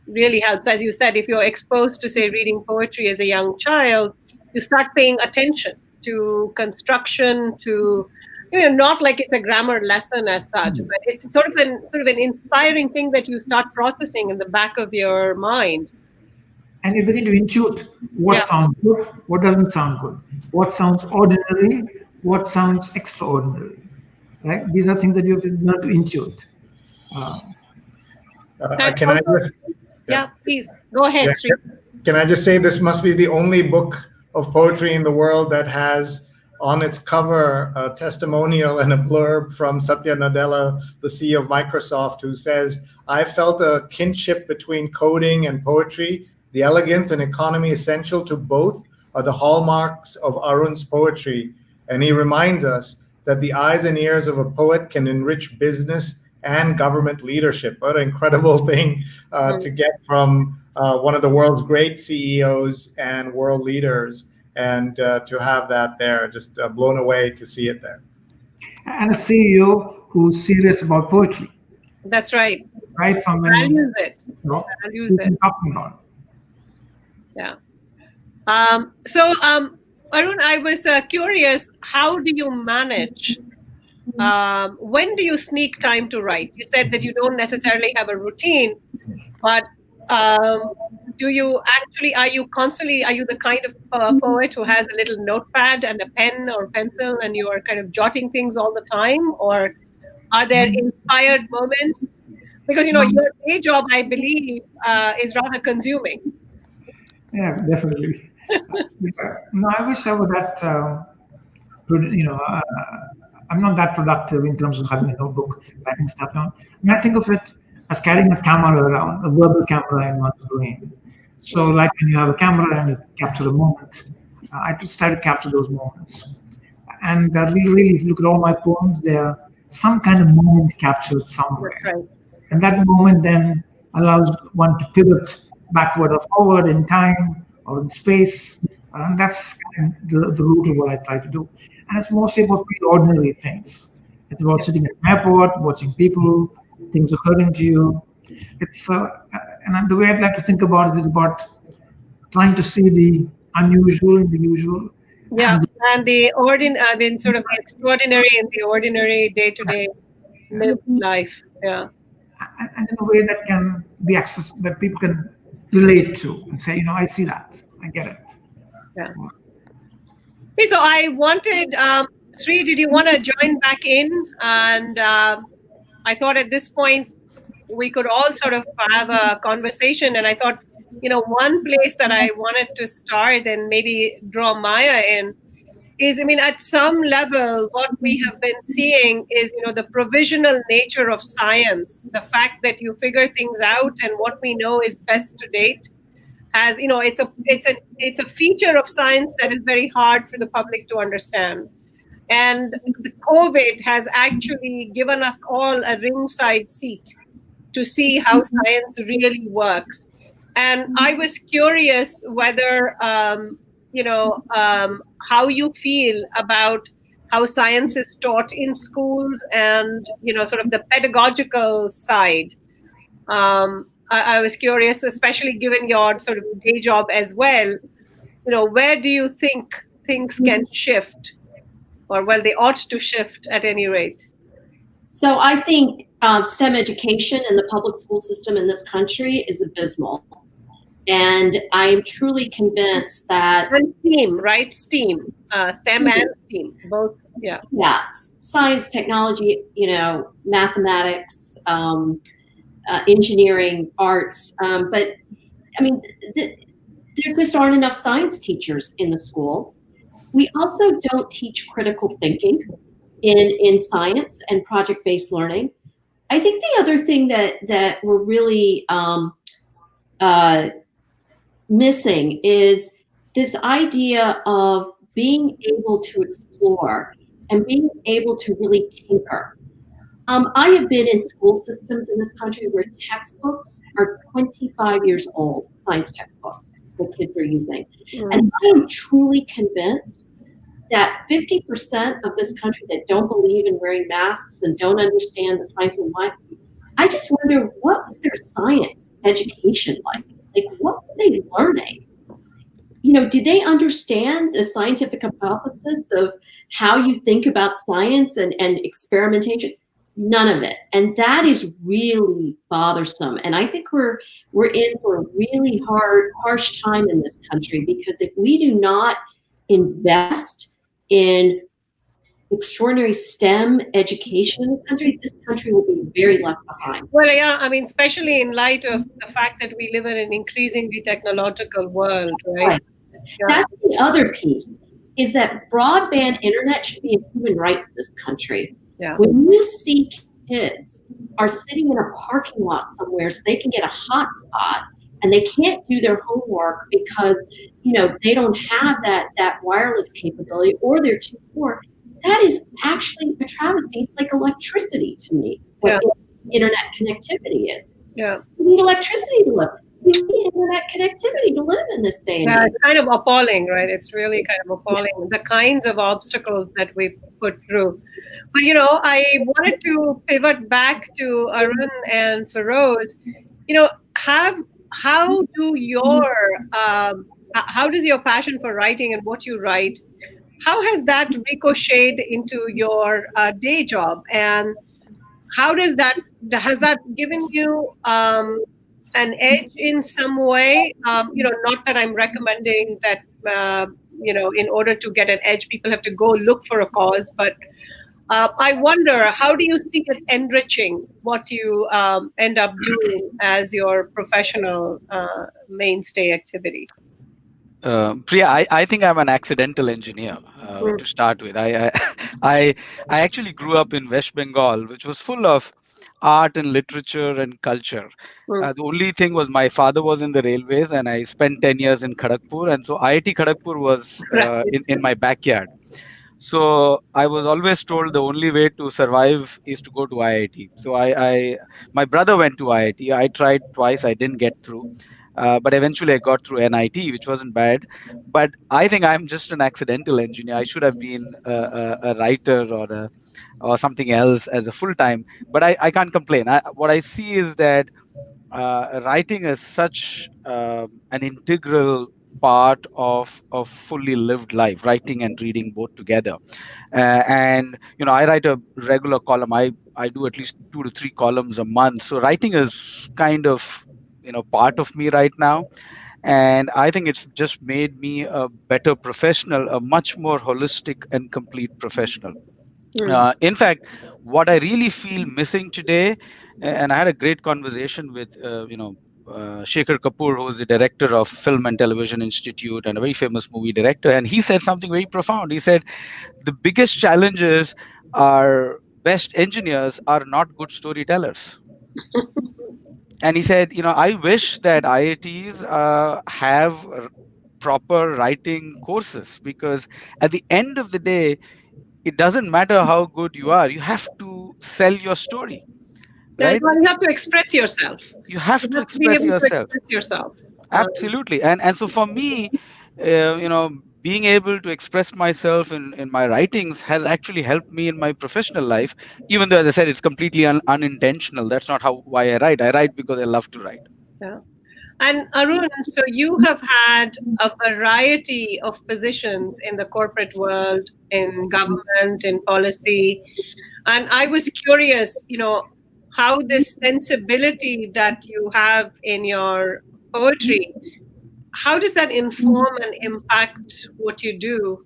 really helps. As you said, if you're exposed to, say, reading poetry as a young child, you start paying attention to construction, to, not like it's a grammar lesson as such, but it's sort of an inspiring thing that you start processing in the back of your mind. And you begin to intuit what sounds good, what doesn't sound good, what sounds ordinary, what sounds extraordinary, right? These are things that you have to learn to intuit. Can I just... Yeah, please, go ahead, Sree. Can I just say this must be the only book of poetry in the world that has on its cover a testimonial and a blurb from Satya Nadella, the CEO of Microsoft, who says, "I felt a kinship between coding and poetry. The elegance and economy essential to both are the hallmarks of Arun's poetry." And he reminds us that the eyes and ears of a poet can enrich business and government leadership. What an incredible thing to get from one of the world's great CEOs and world leaders, and to have that there. Just blown away to see it there. And a CEO who's serious about poetry. That's right. Right from values it. Values it. Talking about. Yeah. So, Arun, I was curious, how do you manage? When do you sneak time to write? You said that you don't necessarily have a routine, but are you the kind of poet who has a little notepad and a pen or pencil and you are kind of jotting things all the time? Or are there inspired moments? Because, your day job, I believe, is rather consuming. Yeah, definitely. No, I wish I was that, I'm not that productive in terms of having a notebook, writing stuff down. I think of it as carrying a camera around, a verbal camera in one's brain. So like when you have a camera and you capture a moment, I just try to capture those moments. And really, if you look at all my poems, they're some kind of moment captured somewhere. That's right. And that moment then allows one to pivot backward or forward in time or in space. And that's kind of the root of what I try to do. And it's mostly about pretty ordinary things. It's about sitting at an airport, watching people, things occurring to you. It's and the way I'd like to think about it is about trying to see the unusual in the usual. Yeah, and the sort of the extraordinary in the ordinary day-to-day lived life. Yeah. And in a way that can be accessed, that people can relate to and say, I see that, I get it. Yeah. Okay, so I wanted, Sree, did you want to join back in? And I thought at this point we could all sort of have a conversation. And I thought, one place that I wanted to start and maybe draw Maya in is, at some level, what we have been seeing is, the provisional nature of science, the fact that you figure things out and what we know is best to date. As it's a feature of science that is very hard for the public to understand. And the COVID has actually given us all a ringside seat to see how science really works. And I was curious whether, how you feel about how science is taught in schools and, sort of the pedagogical side. I was curious, especially given your sort of day job as well, where do you think things can shift, or well, they ought to shift at any rate? So I think STEM education in the public school system in this country is abysmal. And I'm truly convinced that... And STEAM, right? STEAM, STEM and STEAM, both, yeah. Yeah, science, technology, mathematics, engineering, arts. But, I mean, there just aren't enough science teachers in the schools. We also don't teach critical thinking in science and project-based learning. I think the other thing that we're really missing is this idea of being able to explore and being able to really tinker. I have been in school systems in this country where textbooks are 25 years old, science textbooks that kids are using. And I am truly convinced that 50% of this country that don't believe in wearing masks and don't understand the science of life, I just wonder, what was their science education like? Like, what were they learning? Did they understand the scientific hypothesis of how you think about science and experimentation? None of it. And that is really bothersome. And I think we're in for a really harsh time in this country, because if we do not invest in extraordinary STEM education in this country will be very left behind. Well, yeah, I mean, especially in light of the fact that we live in an increasingly technological world, right? Yeah. That's the other piece, is that broadband internet should be a human right in this country. Yeah. When you see kids are sitting in a parking lot somewhere so they can get a hotspot, and they can't do their homework because, they don't have that wireless capability, or they're too poor, that is actually a travesty. It's like electricity to me, what internet connectivity is. Yeah. We need electricity to live. We need internet connectivity to live in this day and age. It's kind of appalling, right? It's really kind of appalling, the kinds of obstacles that we put through. But, I wanted to pivot back to Arun and Feroz. How does your passion for writing and what you write, how has that ricocheted into your day job? And how has that given you an edge in some way? Not that I'm recommending that, in order to get an edge, people have to go look for a cause, but I wonder, how do you see it enriching what you end up doing as your professional mainstay activity? Priya, I think I'm an accidental engineer to start with. I actually grew up in West Bengal, which was full of art and literature and culture. The only thing was my father was in the railways, and I spent 10 years in Kharagpur, and so IIT Kharagpur was in my backyard. So I was always told the only way to survive is to go to IIT. So my brother went to IIT. I tried twice. I didn't get through. But eventually I got through NIT, which wasn't bad. But I think I'm just an accidental engineer. I should have been a writer or something else as a full-time. But I can't complain. What I see is that writing is such an integral part of fully lived life, writing and reading both together. And I write a regular column. I do at least 2 to 3 columns a month. So writing is kind of part of me right now, and I think it's just made me a better professional, a much more holistic and complete professional. In fact, what I really feel missing today, and I had a great conversation with Shekhar Kapoor, who is the director of Film and Television Institute and a very famous movie director, and he said something very profound. He said the biggest challenges are best engineers are not good storytellers. And he said, I wish that IITs have proper writing courses, because at the end of the day, it doesn't matter how good you are. You have to sell your story, right? Well, you have to express yourself. You have to express yourself. Absolutely. And so for me, being able to express myself in my writings has actually helped me in my professional life, even though, as I said, it's completely unintentional. That's not why I write. I write because I love to write. Yeah. And Arun, so you have had a variety of positions in the corporate world, in government, in policy. And I was curious, how this sensibility that you have in your poetry, how does that inform and impact what you do?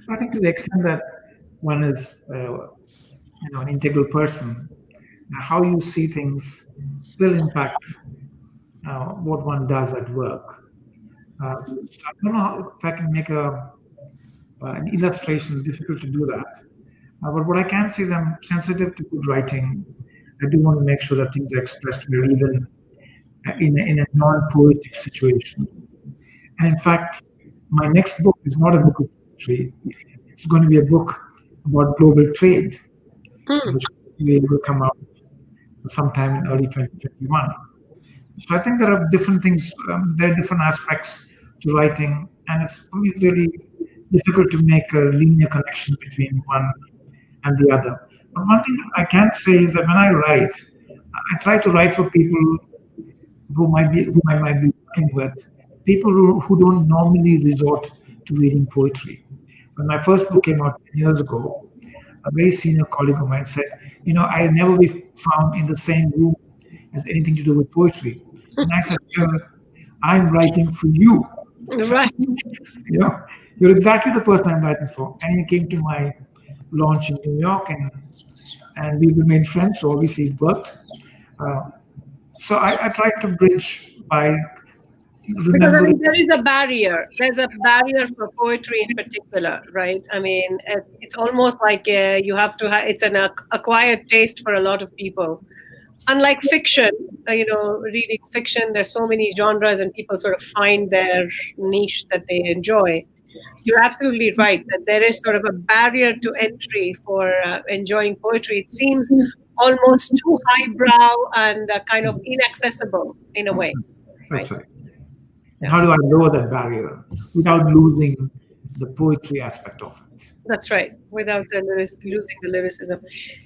I think to the extent that one is, an integral person, how you see things will impact what one does at work. So I don't know if I can make an illustration. It's difficult to do that. But what I can say is I'm sensitive to good writing. I do want to make sure that things are expressed well, even in a non-poetic situation. And in fact, my next book is not a book of poetry. It's going to be a book about global trade, which will come out sometime in early 2021. So I think there are different things, there are different aspects to writing, and it's always really difficult to make a linear connection between one and the other. But one thing I can say is that when I write, I try to write for people whom I might be working with, people who don't normally resort to reading poetry. When my first book came out 10 years ago, a very senior colleague of mine said, I'll never be found in the same room as anything to do with poetry. And I said, I'm writing for you. Right. You're exactly the person I'm writing for. And he came to my launch in New York, and we remained friends, so obviously it worked. So I tried to bridge by remembering. Because there is a barrier. There's a barrier for poetry in particular, right? I mean, it's almost like you have to it's an acquired taste for a lot of people. Unlike fiction, reading fiction, there's so many genres and people sort of find their niche that they enjoy. You're absolutely right that there is sort of a barrier to entry for enjoying poetry. It seems almost too highbrow and kind of inaccessible in a way. That's right. And how do I lower that barrier without losing the poetry aspect of it? That's right, without losing the lyricism.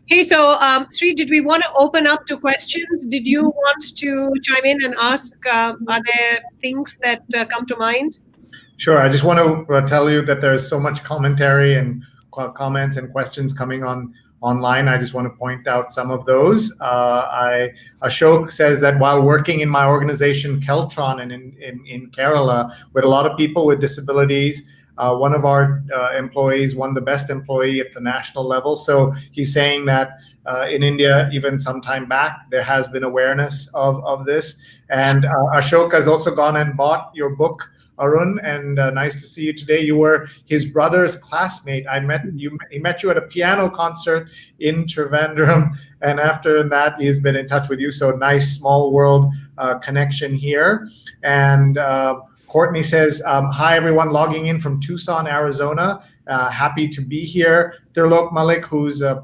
Hey, so Sree, did we want to open up to questions? Did you want to chime in and ask, are there things that come to mind? Sure. I just want to tell you that there's so much commentary and comments and questions coming online. I just want to point out some of those. Ashok says that while working in my organization, Keltron, and in Kerala, with a lot of people with disabilities, one of our employees won the best employee at the national level. So he's saying that in India, even some time back, there has been awareness of this. And Ashok has also gone and bought your book, Arun, and nice to see you today. You were his brother's classmate. He met you at a piano concert in Trivandrum, and after that, he's been in touch with you. So nice small world connection here. And Courtney says, hi, everyone, logging in from Tucson, Arizona. Happy to be here. Thirlok Malik, who's a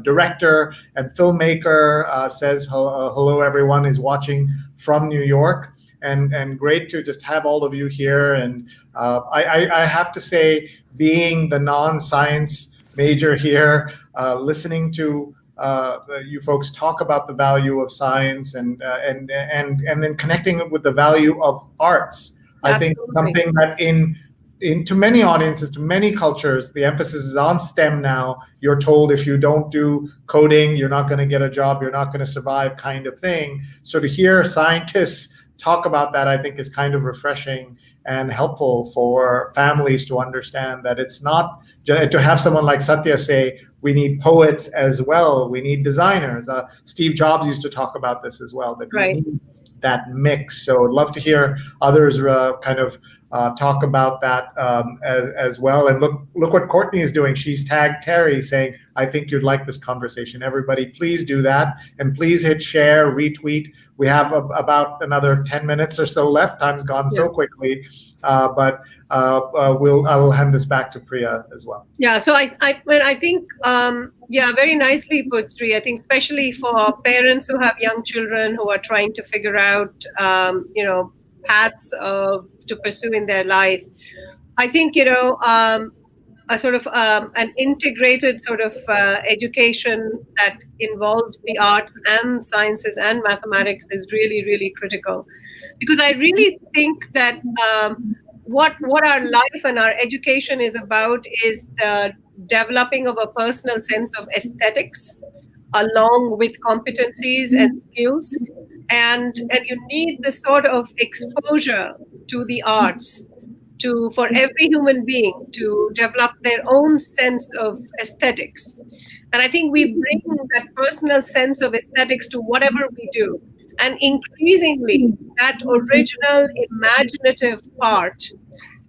director and filmmaker, says, hello, everyone, is watching from New York. And great to just have all of you here. And I have to say, being the non-science major here, listening to you folks talk about the value of science and then connecting it with the value of arts. Absolutely. I think something that into many audiences, to many cultures, the emphasis is on STEM now. You're told if you don't do coding, you're not going to get a job, you're not going to survive, kind of thing. So to hear scientists talk about that, I think, is kind of refreshing and helpful for families to understand that it's not to have someone like Satya say, we need poets as well, we need designers. Steve Jobs used to talk about this as well, that we need that mix. So I'd love to hear others kind of talk about that as well. And look what Courtney is doing. She's tagged Terry saying, I think you'd like this conversation. Everybody, please do that. And please hit share, retweet. We have about another 10 minutes or so left. Time's gone so quickly. But I'll hand this back to Priya as well. Yeah, so I think, very nicely put, Sree. I think especially for parents who have young children who are trying to figure out, paths to pursue in their life. I think, sort of an integrated sort of education that involves the arts and sciences and mathematics is really, really critical. Because I really think that what our life and our education is about is the developing of a personal sense of aesthetics along with competencies and skills. And you need this sort of exposure to the arts for every human being to develop their own sense of aesthetics. And I think we bring that personal sense of aesthetics to whatever we do. And increasingly, that original imaginative part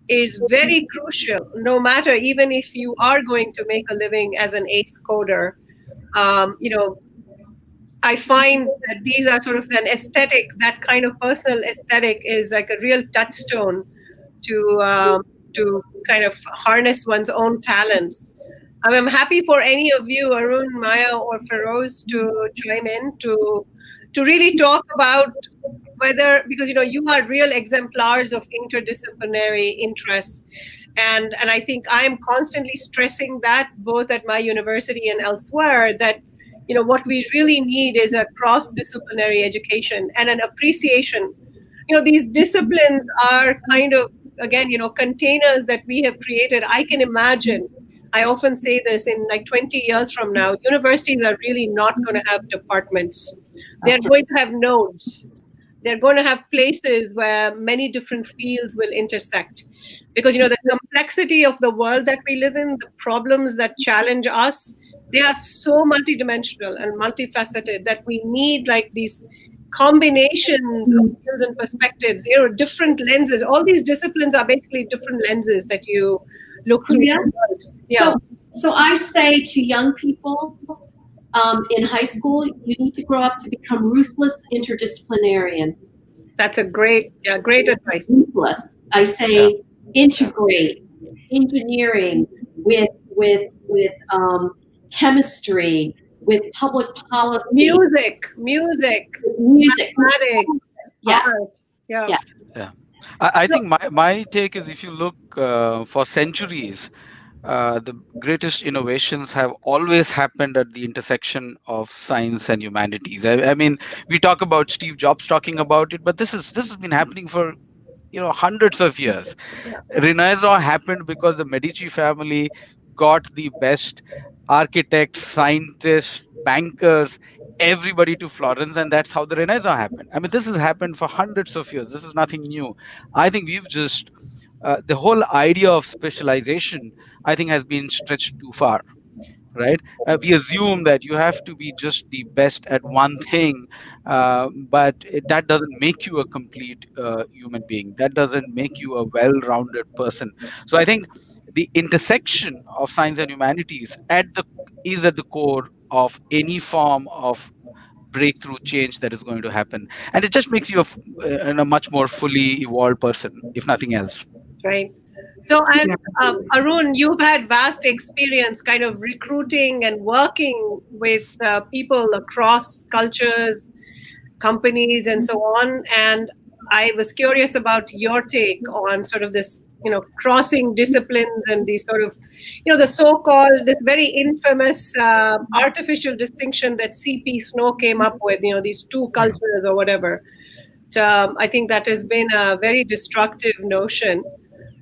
is very crucial, no matter even if you are going to make a living as an ace coder. I find that these are sort of an aesthetic, that kind of personal aesthetic is like a real touchstone to kind of harness one's own talents. I'm happy for any of you, Arun, Maya, or Feroz, to chime in to really talk about whether, because you are real exemplars of interdisciplinary interests, and I think I am constantly stressing that both at my university and elsewhere, that what we really need is a cross-disciplinary education and an appreciation. These disciplines are kind of, again, containers that we have created. I can imagine, I often say this, in like 20 years from now, universities are really not going to have departments. They're going to have nodes. They're going to have places where many different fields will intersect. Because, the complexity of the world that we live in, the problems that challenge us, they are so multidimensional and multifaceted that we need like these combinations of skills and perspectives, different lenses. All these disciplines are basically different lenses that you look through. Yeah. The world. Yeah. So I say to young people in high school, you need to grow up to become ruthless interdisciplinarians. That's a great advice. Ruthless. I say integrate engineering with chemistry, with public policy, music, mathematics, yes, art. Yeah. I think my take is, if you look for centuries, the greatest innovations have always happened at the intersection of science and humanities. I mean, we talk about Steve Jobs talking about it, but this has been happening for hundreds of years. Renaissance happened because the Medici family got the best architects, scientists, bankers, everybody to Florence, and that's how the Renaissance happened. I mean, this has happened for hundreds of years. This is nothing new. I think we've just the whole idea of specialization, I think, has been stretched too far. Right? We assume that you have to be just the best at one thing, but that doesn't make you a complete human being. That doesn't make you a well-rounded person. So I think the intersection of science and humanities is at the core of any form of breakthrough change that is going to happen, and it just makes you a much more fully evolved person, if nothing else. Right. So, and Arun, you've had vast experience kind of recruiting and working with people across cultures, companies, and so on. And I was curious about your take on sort of this, crossing disciplines and these sort of, the so-called, this very infamous artificial distinction that C.P. Snow came up with, these two cultures or whatever. I think that has been a very destructive notion.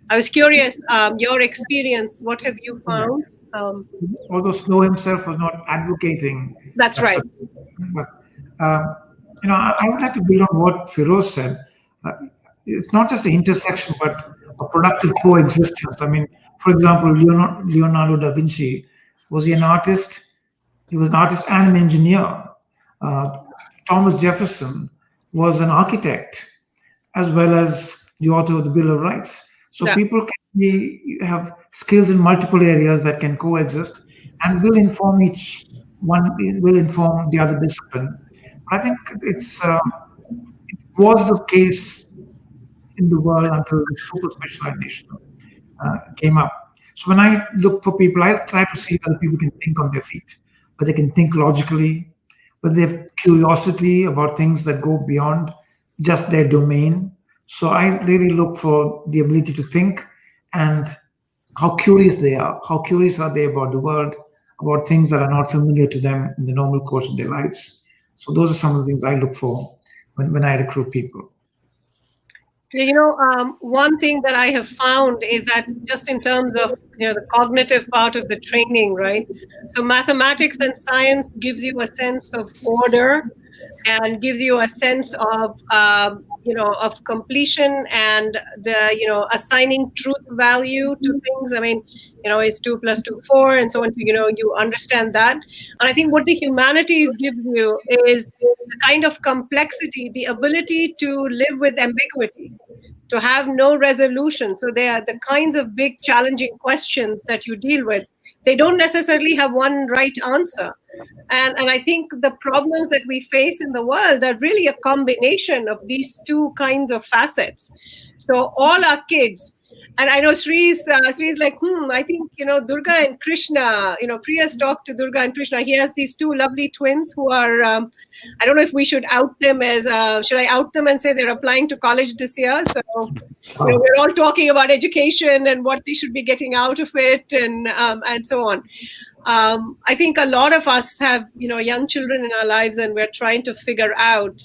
I was curious, your experience, what have you found? Although Snow himself was not advocating. That's right. But, I would like to build on what Feroz said. It's not just the intersection, but a productive coexistence. I mean, for example, Leonardo Da Vinci, was he an artist? He was an artist and an engineer. Thomas Jefferson was an architect, as well as the author of the Bill of Rights. So people can have skills in multiple areas that can coexist and will inform each one, will inform the other discipline. I think it was the case in the world until the super specialization came up. So when I look for people, I try to see whether people can think on their feet, whether they can think logically, whether they have curiosity about things that go beyond just their domain. So I really look for the ability to think and how curious they are. How curious are they about the world, about things that are not familiar to them in the normal course of their lives. So those are some of the things I look for when I recruit people. One thing that I have found is that just in terms of the cognitive part of the training, right? So mathematics and science gives you a sense of order and gives you a sense of of completion and the assigning truth value to things. I mean, is 2 + 2 4 and so on. You understand that, and I think what the humanities gives you is the kind of complexity, the ability to live with ambiguity, to have no resolution. So they are the kinds of big challenging questions that you deal with. They don't necessarily have one right answer. And I think the problems that we face in the world are really a combination of these two kinds of facets. So all our kids, and I know Sree's like, I think, Durga and Krishna, Priya's talked to Durga and Krishna. He has these two lovely twins who are, I don't know if we should out them as, should I out them and say they're applying to college this year? So, we're all talking about education and what they should be getting out of it and so on. I think a lot of us have, young children in our lives, and we're trying to figure out,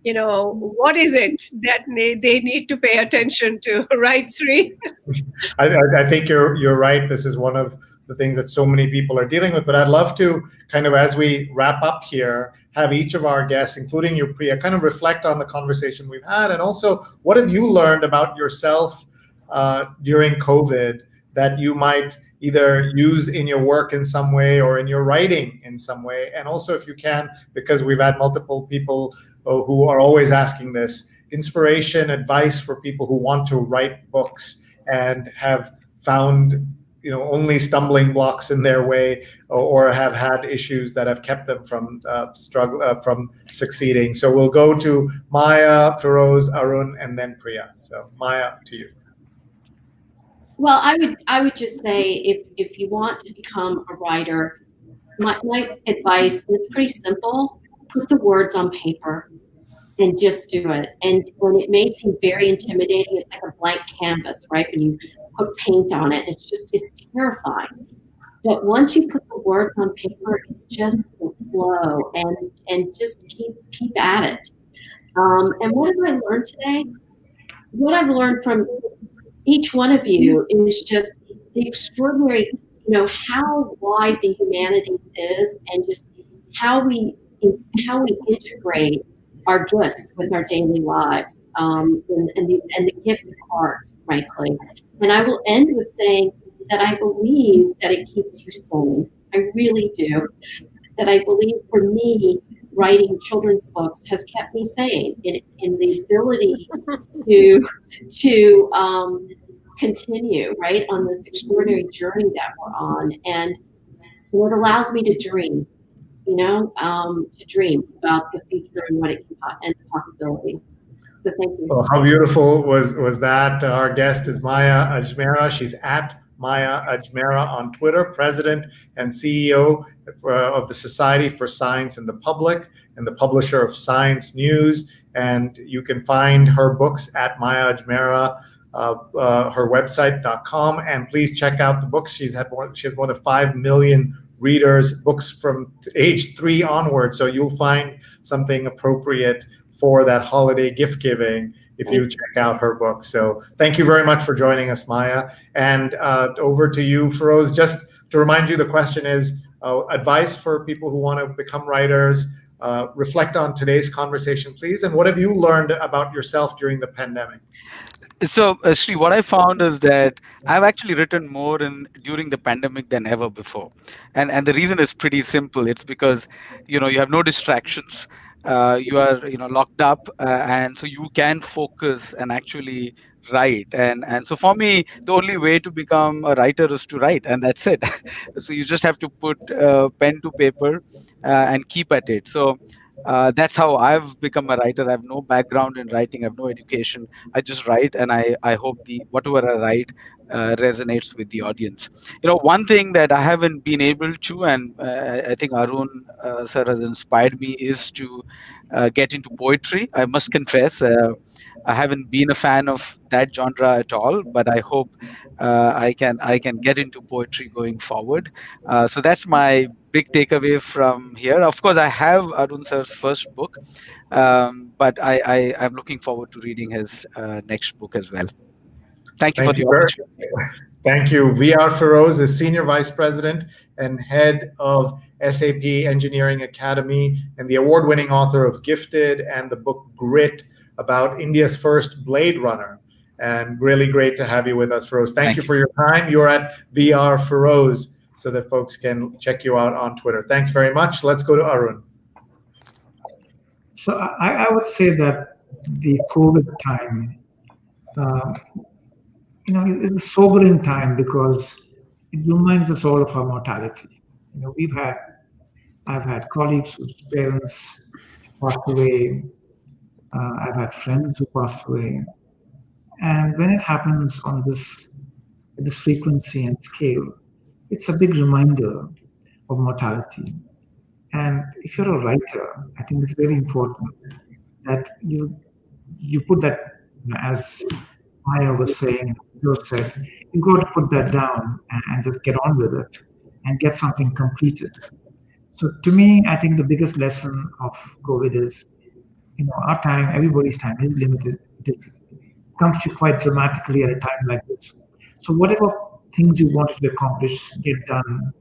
what is it that they need to pay attention to, right, Sree? I think you're right. This is one of the things that so many people are dealing with. But I'd love to kind of, as we wrap up here, have each of our guests, including you, Priya, kind of reflect on the conversation we've had, and also what have you learned about yourself during COVID that you might either use in your work in some way or in your writing in some way. And also, if you can, because we've had multiple people who are always asking this, inspiration, advice for people who want to write books and have found only stumbling blocks in their way, or have had issues that have kept them from from succeeding. So we'll go to Maya, Feroz, Arun, and then Priya. So Maya, to you. Well, I would just say if you want to become a writer, my advice, and it's pretty simple: put the words on paper and just do it. And when it may seem very intimidating, it's like a blank canvas, right? When you put paint on it, it's terrifying. But once you put the words on paper, it just will flow, and just keep at it. And what have I learned today? What I've learned from each one of you is just the extraordinary, how wide the humanities is, and just how we integrate our gifts with our daily lives, and the gift of art, frankly. And I will end with saying that I believe that it keeps you sane. I really do. That I believe, for me, writing children's books has kept me sane in the ability to continue, right, on this extraordinary journey that we're on. And it allows me to dream, to dream about the future and what it can and the possibility. So thank you. Well, how beautiful was that? Our guest is Maya Ajmera. She's at Maya Ajmera on Twitter, president and CEO of the Society for Science and the Public, and the publisher of Science News. And you can find her books at Maya Ajmera, her website.com. And please check out the books. She has more than 5 million readers, books from age 3 onward. So you'll find something appropriate for that holiday gift giving if you check out her book. So thank you very much for joining us, Maya. And over to you, Feroz. Just to remind you, the question is advice for people who want to become writers. Reflect on today's conversation, please. And what have you learned about yourself during the pandemic? So, Sree, what I found is that I've actually written more during the pandemic than ever before, and the reason is pretty simple. It's because you have no distractions. You are locked up, and so you can focus and actually write. And so for me, the only way to become a writer is to write, and that's it. So you just have to put pen to paper and keep at it. So. That's how I've become a writer. I have no background in writing. I have no education. I just write, and I hope whatever I write resonates with the audience. One thing that I haven't been able to, and I think Arun sir has inspired me, is to get into poetry. I must confess, I haven't been a fan of that genre at all, but I hope I can get into poetry going forward. So that's my big takeaway from here. Of course, I have Arun sir's first book, but I'm looking forward to reading his next book as well. Thank you for Thank the you very opportunity. Thank you. VR Feroz is Senior Vice President and Head of SAP Engineering Academy and the award-winning author of Gifted and the book Grit about India's first Blade Runner. And really great to have you with us, Feroz. Thank you for your time. You're at VR Feroz so that folks can check you out on Twitter. Thanks very much. Let's go to Arun. So I would say that the COVID time, it's a sobering time because it reminds us all of our mortality. I've had colleagues whose parents passed away. I've had friends who passed away. And when it happens on this frequency and scale, it's a big reminder of mortality. And if you're a writer, I think it's very important that you put that, as Maya was saying, you said, you got to put that down and just get on with it and get something completed. So to me, I think the biggest lesson of COVID is, our time, everybody's time is limited. It comes to you quite dramatically at a time like this. So whatever things you wanted to accomplish, get done.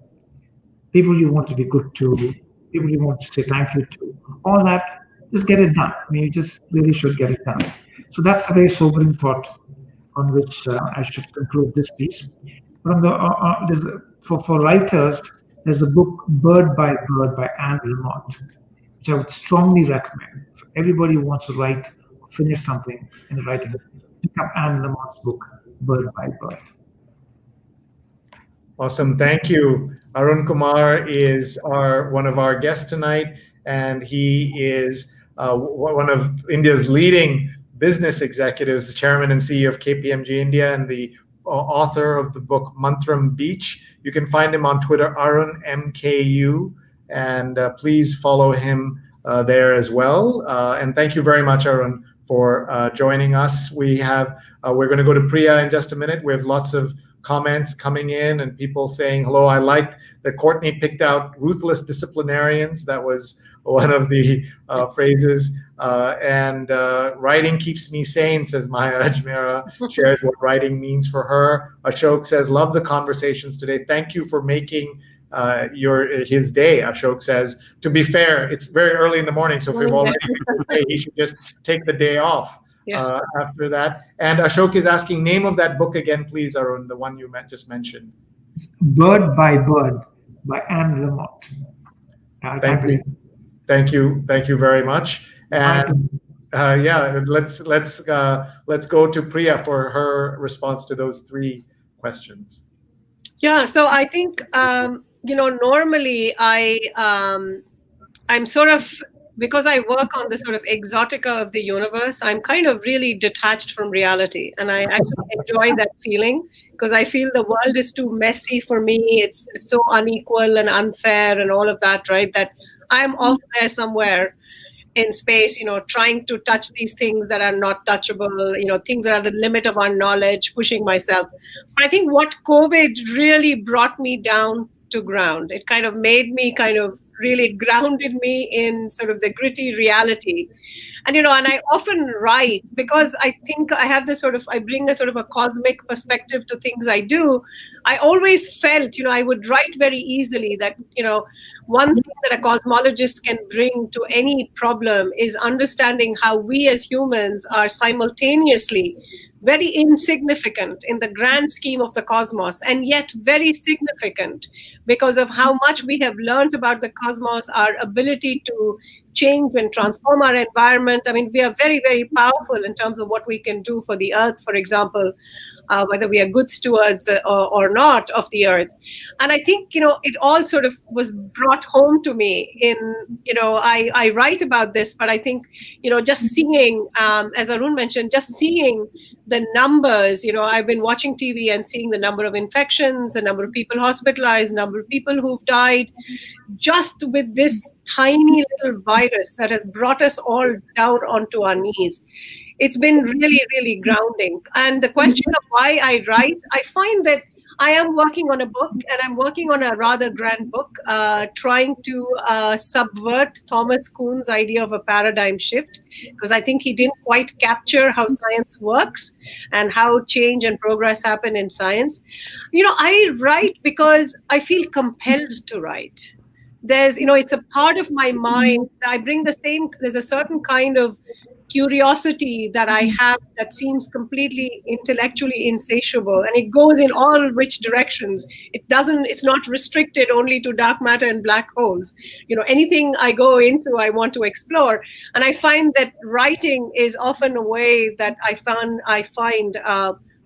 People you want to be good to, people you want to say thank you to, all that, just get it done. You just really should get it done. So that's a very sobering thought on which I should conclude this piece. But for writers, there's a book, Bird by Bird by Anne Lamott, which I would strongly recommend. For everybody who wants to write or finish something in writing, pick up Anne Lamott's book, Bird by Bird. Awesome. Thank you. Arun Kumar is one of our guests tonight, and he is one of India's leading business executives, the chairman and CEO of KPMG India, and the author of the book Mantram Beach. You can find him on Twitter, Arun MKU, and please follow him there as well. And thank you very much, Arun, for joining us. We're going to go to Priya in just a minute. We have lots of comments coming in and people saying hello. I liked that Courtney picked out ruthless disciplinarians. That was one of the phrases. And writing keeps me sane, says Maya Ajmera, shares what writing means for her. Ashok says, love the conversations today. Thank you for making his day, Ashok says. To be fair, it's very early in the morning, so if we've already taken the day, he should just take the day off. After that. And Ashok is asking, name of that book again, please, Arun, the one you just mentioned. Bird by Bird by Anne Lamott. Thank you very much. And let's go to Priya for her response to those three questions. Yeah, so I think normally I'm sort of, because I work on the sort of exotica of the universe, I'm kind of really detached from reality. And I actually enjoy that feeling because I feel the world is too messy for me. It's so unequal and unfair and all of that, right? That I'm off there somewhere in space, trying to touch these things that are not touchable, things that are the limit of our knowledge, pushing myself. But I think what COVID really brought me down to ground, it kind of made me really grounded me in sort of the gritty reality. And, and I often write because I think I have this I bring a sort of a cosmic perspective to things I do. I always felt, I would write very easily that, one thing that a cosmologist can bring to any problem is understanding how we as humans are simultaneously very insignificant in the grand scheme of the cosmos, and yet very significant because of how much we have learned about the cosmos, our ability to change and transform our environment. I mean, we are very, very powerful in terms of what we can do for the earth, for example, whether we are good stewards or not of the earth. And I think, it all sort of was brought home to me in, I write about this, but I think, just seeing, as Arun mentioned, just seeing the numbers, I've been watching TV and seeing the number of infections, the number of people hospitalized, number of people who've died, just with this tiny little virus that has brought us all down onto our knees. it's been really, really grounding. And the question of why I write, I find that I am working on a book, and I'm working on a rather grand book, trying to subvert Thomas Kuhn's idea of a paradigm shift, because I think he didn't quite capture how science works and how change and progress happen in science. I write because I feel compelled to write. There's, it's a part of my mind. I bring there's a certain kind of curiosity that I have that seems completely intellectually insatiable, and it goes in all which directions. It's not restricted only to dark matter and black holes. Anything I go into, I want to explore. And I find that writing is often a way that I find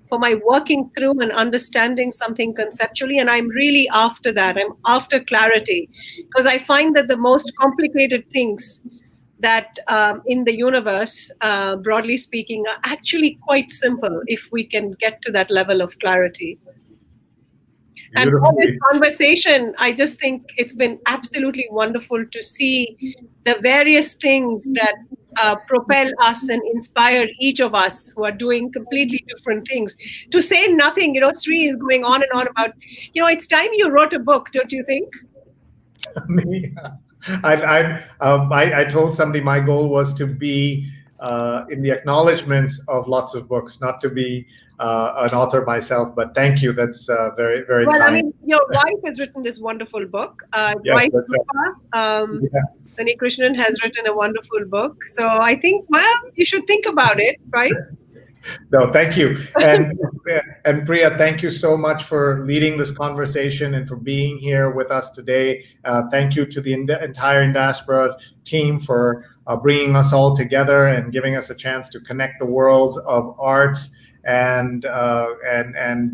for my working through and understanding something conceptually. And I'm really after that. I'm after clarity, because I find that the most complicated things that in the universe, broadly speaking, are actually quite simple if we can get to that level of clarity. And for this conversation, I just think it's been absolutely wonderful to see the various things that propel us and inspire each of us who are doing completely different things. To say nothing, Sree is going on and on about, it's time you wrote a book, don't you think? I told somebody my goal was to be in the acknowledgements of lots of books, not to be an author myself. But thank you. That's very, very well, kind. I mean, your wife has written this wonderful book. Yes, wife, Sani Krishnan has written a wonderful book. So I think, well, you should think about it, right? No, thank you. And Priya, thank you so much for leading this conversation and for being here with us today. Thank you to the entire Indiaspora team for bringing us all together and giving us a chance to connect the worlds of arts and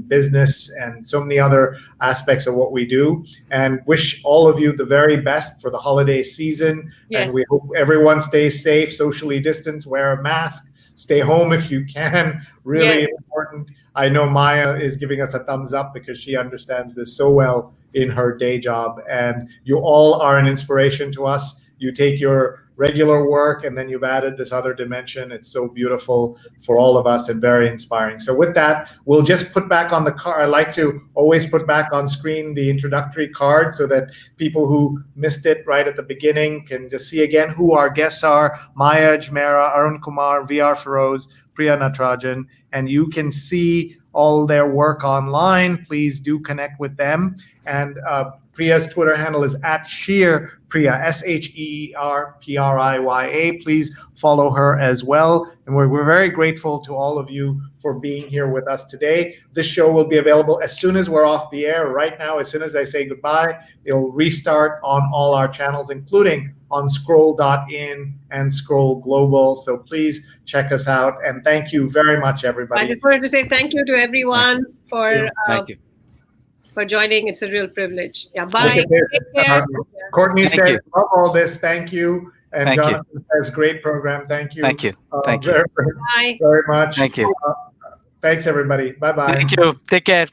business and so many other aspects of what we do. And wish all of you the very best for the holiday season. Yes. And we hope everyone stays safe, socially distanced, wear a mask. Stay home if you can. Really important. I know Maya is giving us a thumbs up because she understands this so well in her day job. And you all are an inspiration to us. You take your regular work and then you've added this other dimension. It's so beautiful for all of us and very inspiring. So with that, we'll just put back on the card. I like to always put back on screen the introductory card so that people who missed it right at the beginning can just see again who our guests are: Maya Ajmera, Arun Kumar, VR Feroz, Priya Natarajan, and you can see all their work online. Please do connect with them. And Priya's Twitter handle is @SheerPriya, SheerPriya. Please follow her as well. And we're very grateful to all of you for being here with us today. This show will be available as soon as we're off the air. Right now, as soon as I say goodbye, it'll restart on all our channels, including on scroll.in and Scroll Global. So please check us out. And thank you very much, everybody. I just wanted to say thank you to everyone for joining. It's a real privilege. Yeah, bye. Take care. Courtney Thank says, you. love all this. Thank you. And Thank you. Jonathan says, great program. Thank you. Thank you. Thank you. Very, Bye. very much. Thank you. Thanks, everybody. Bye-bye. Thank you. Take care.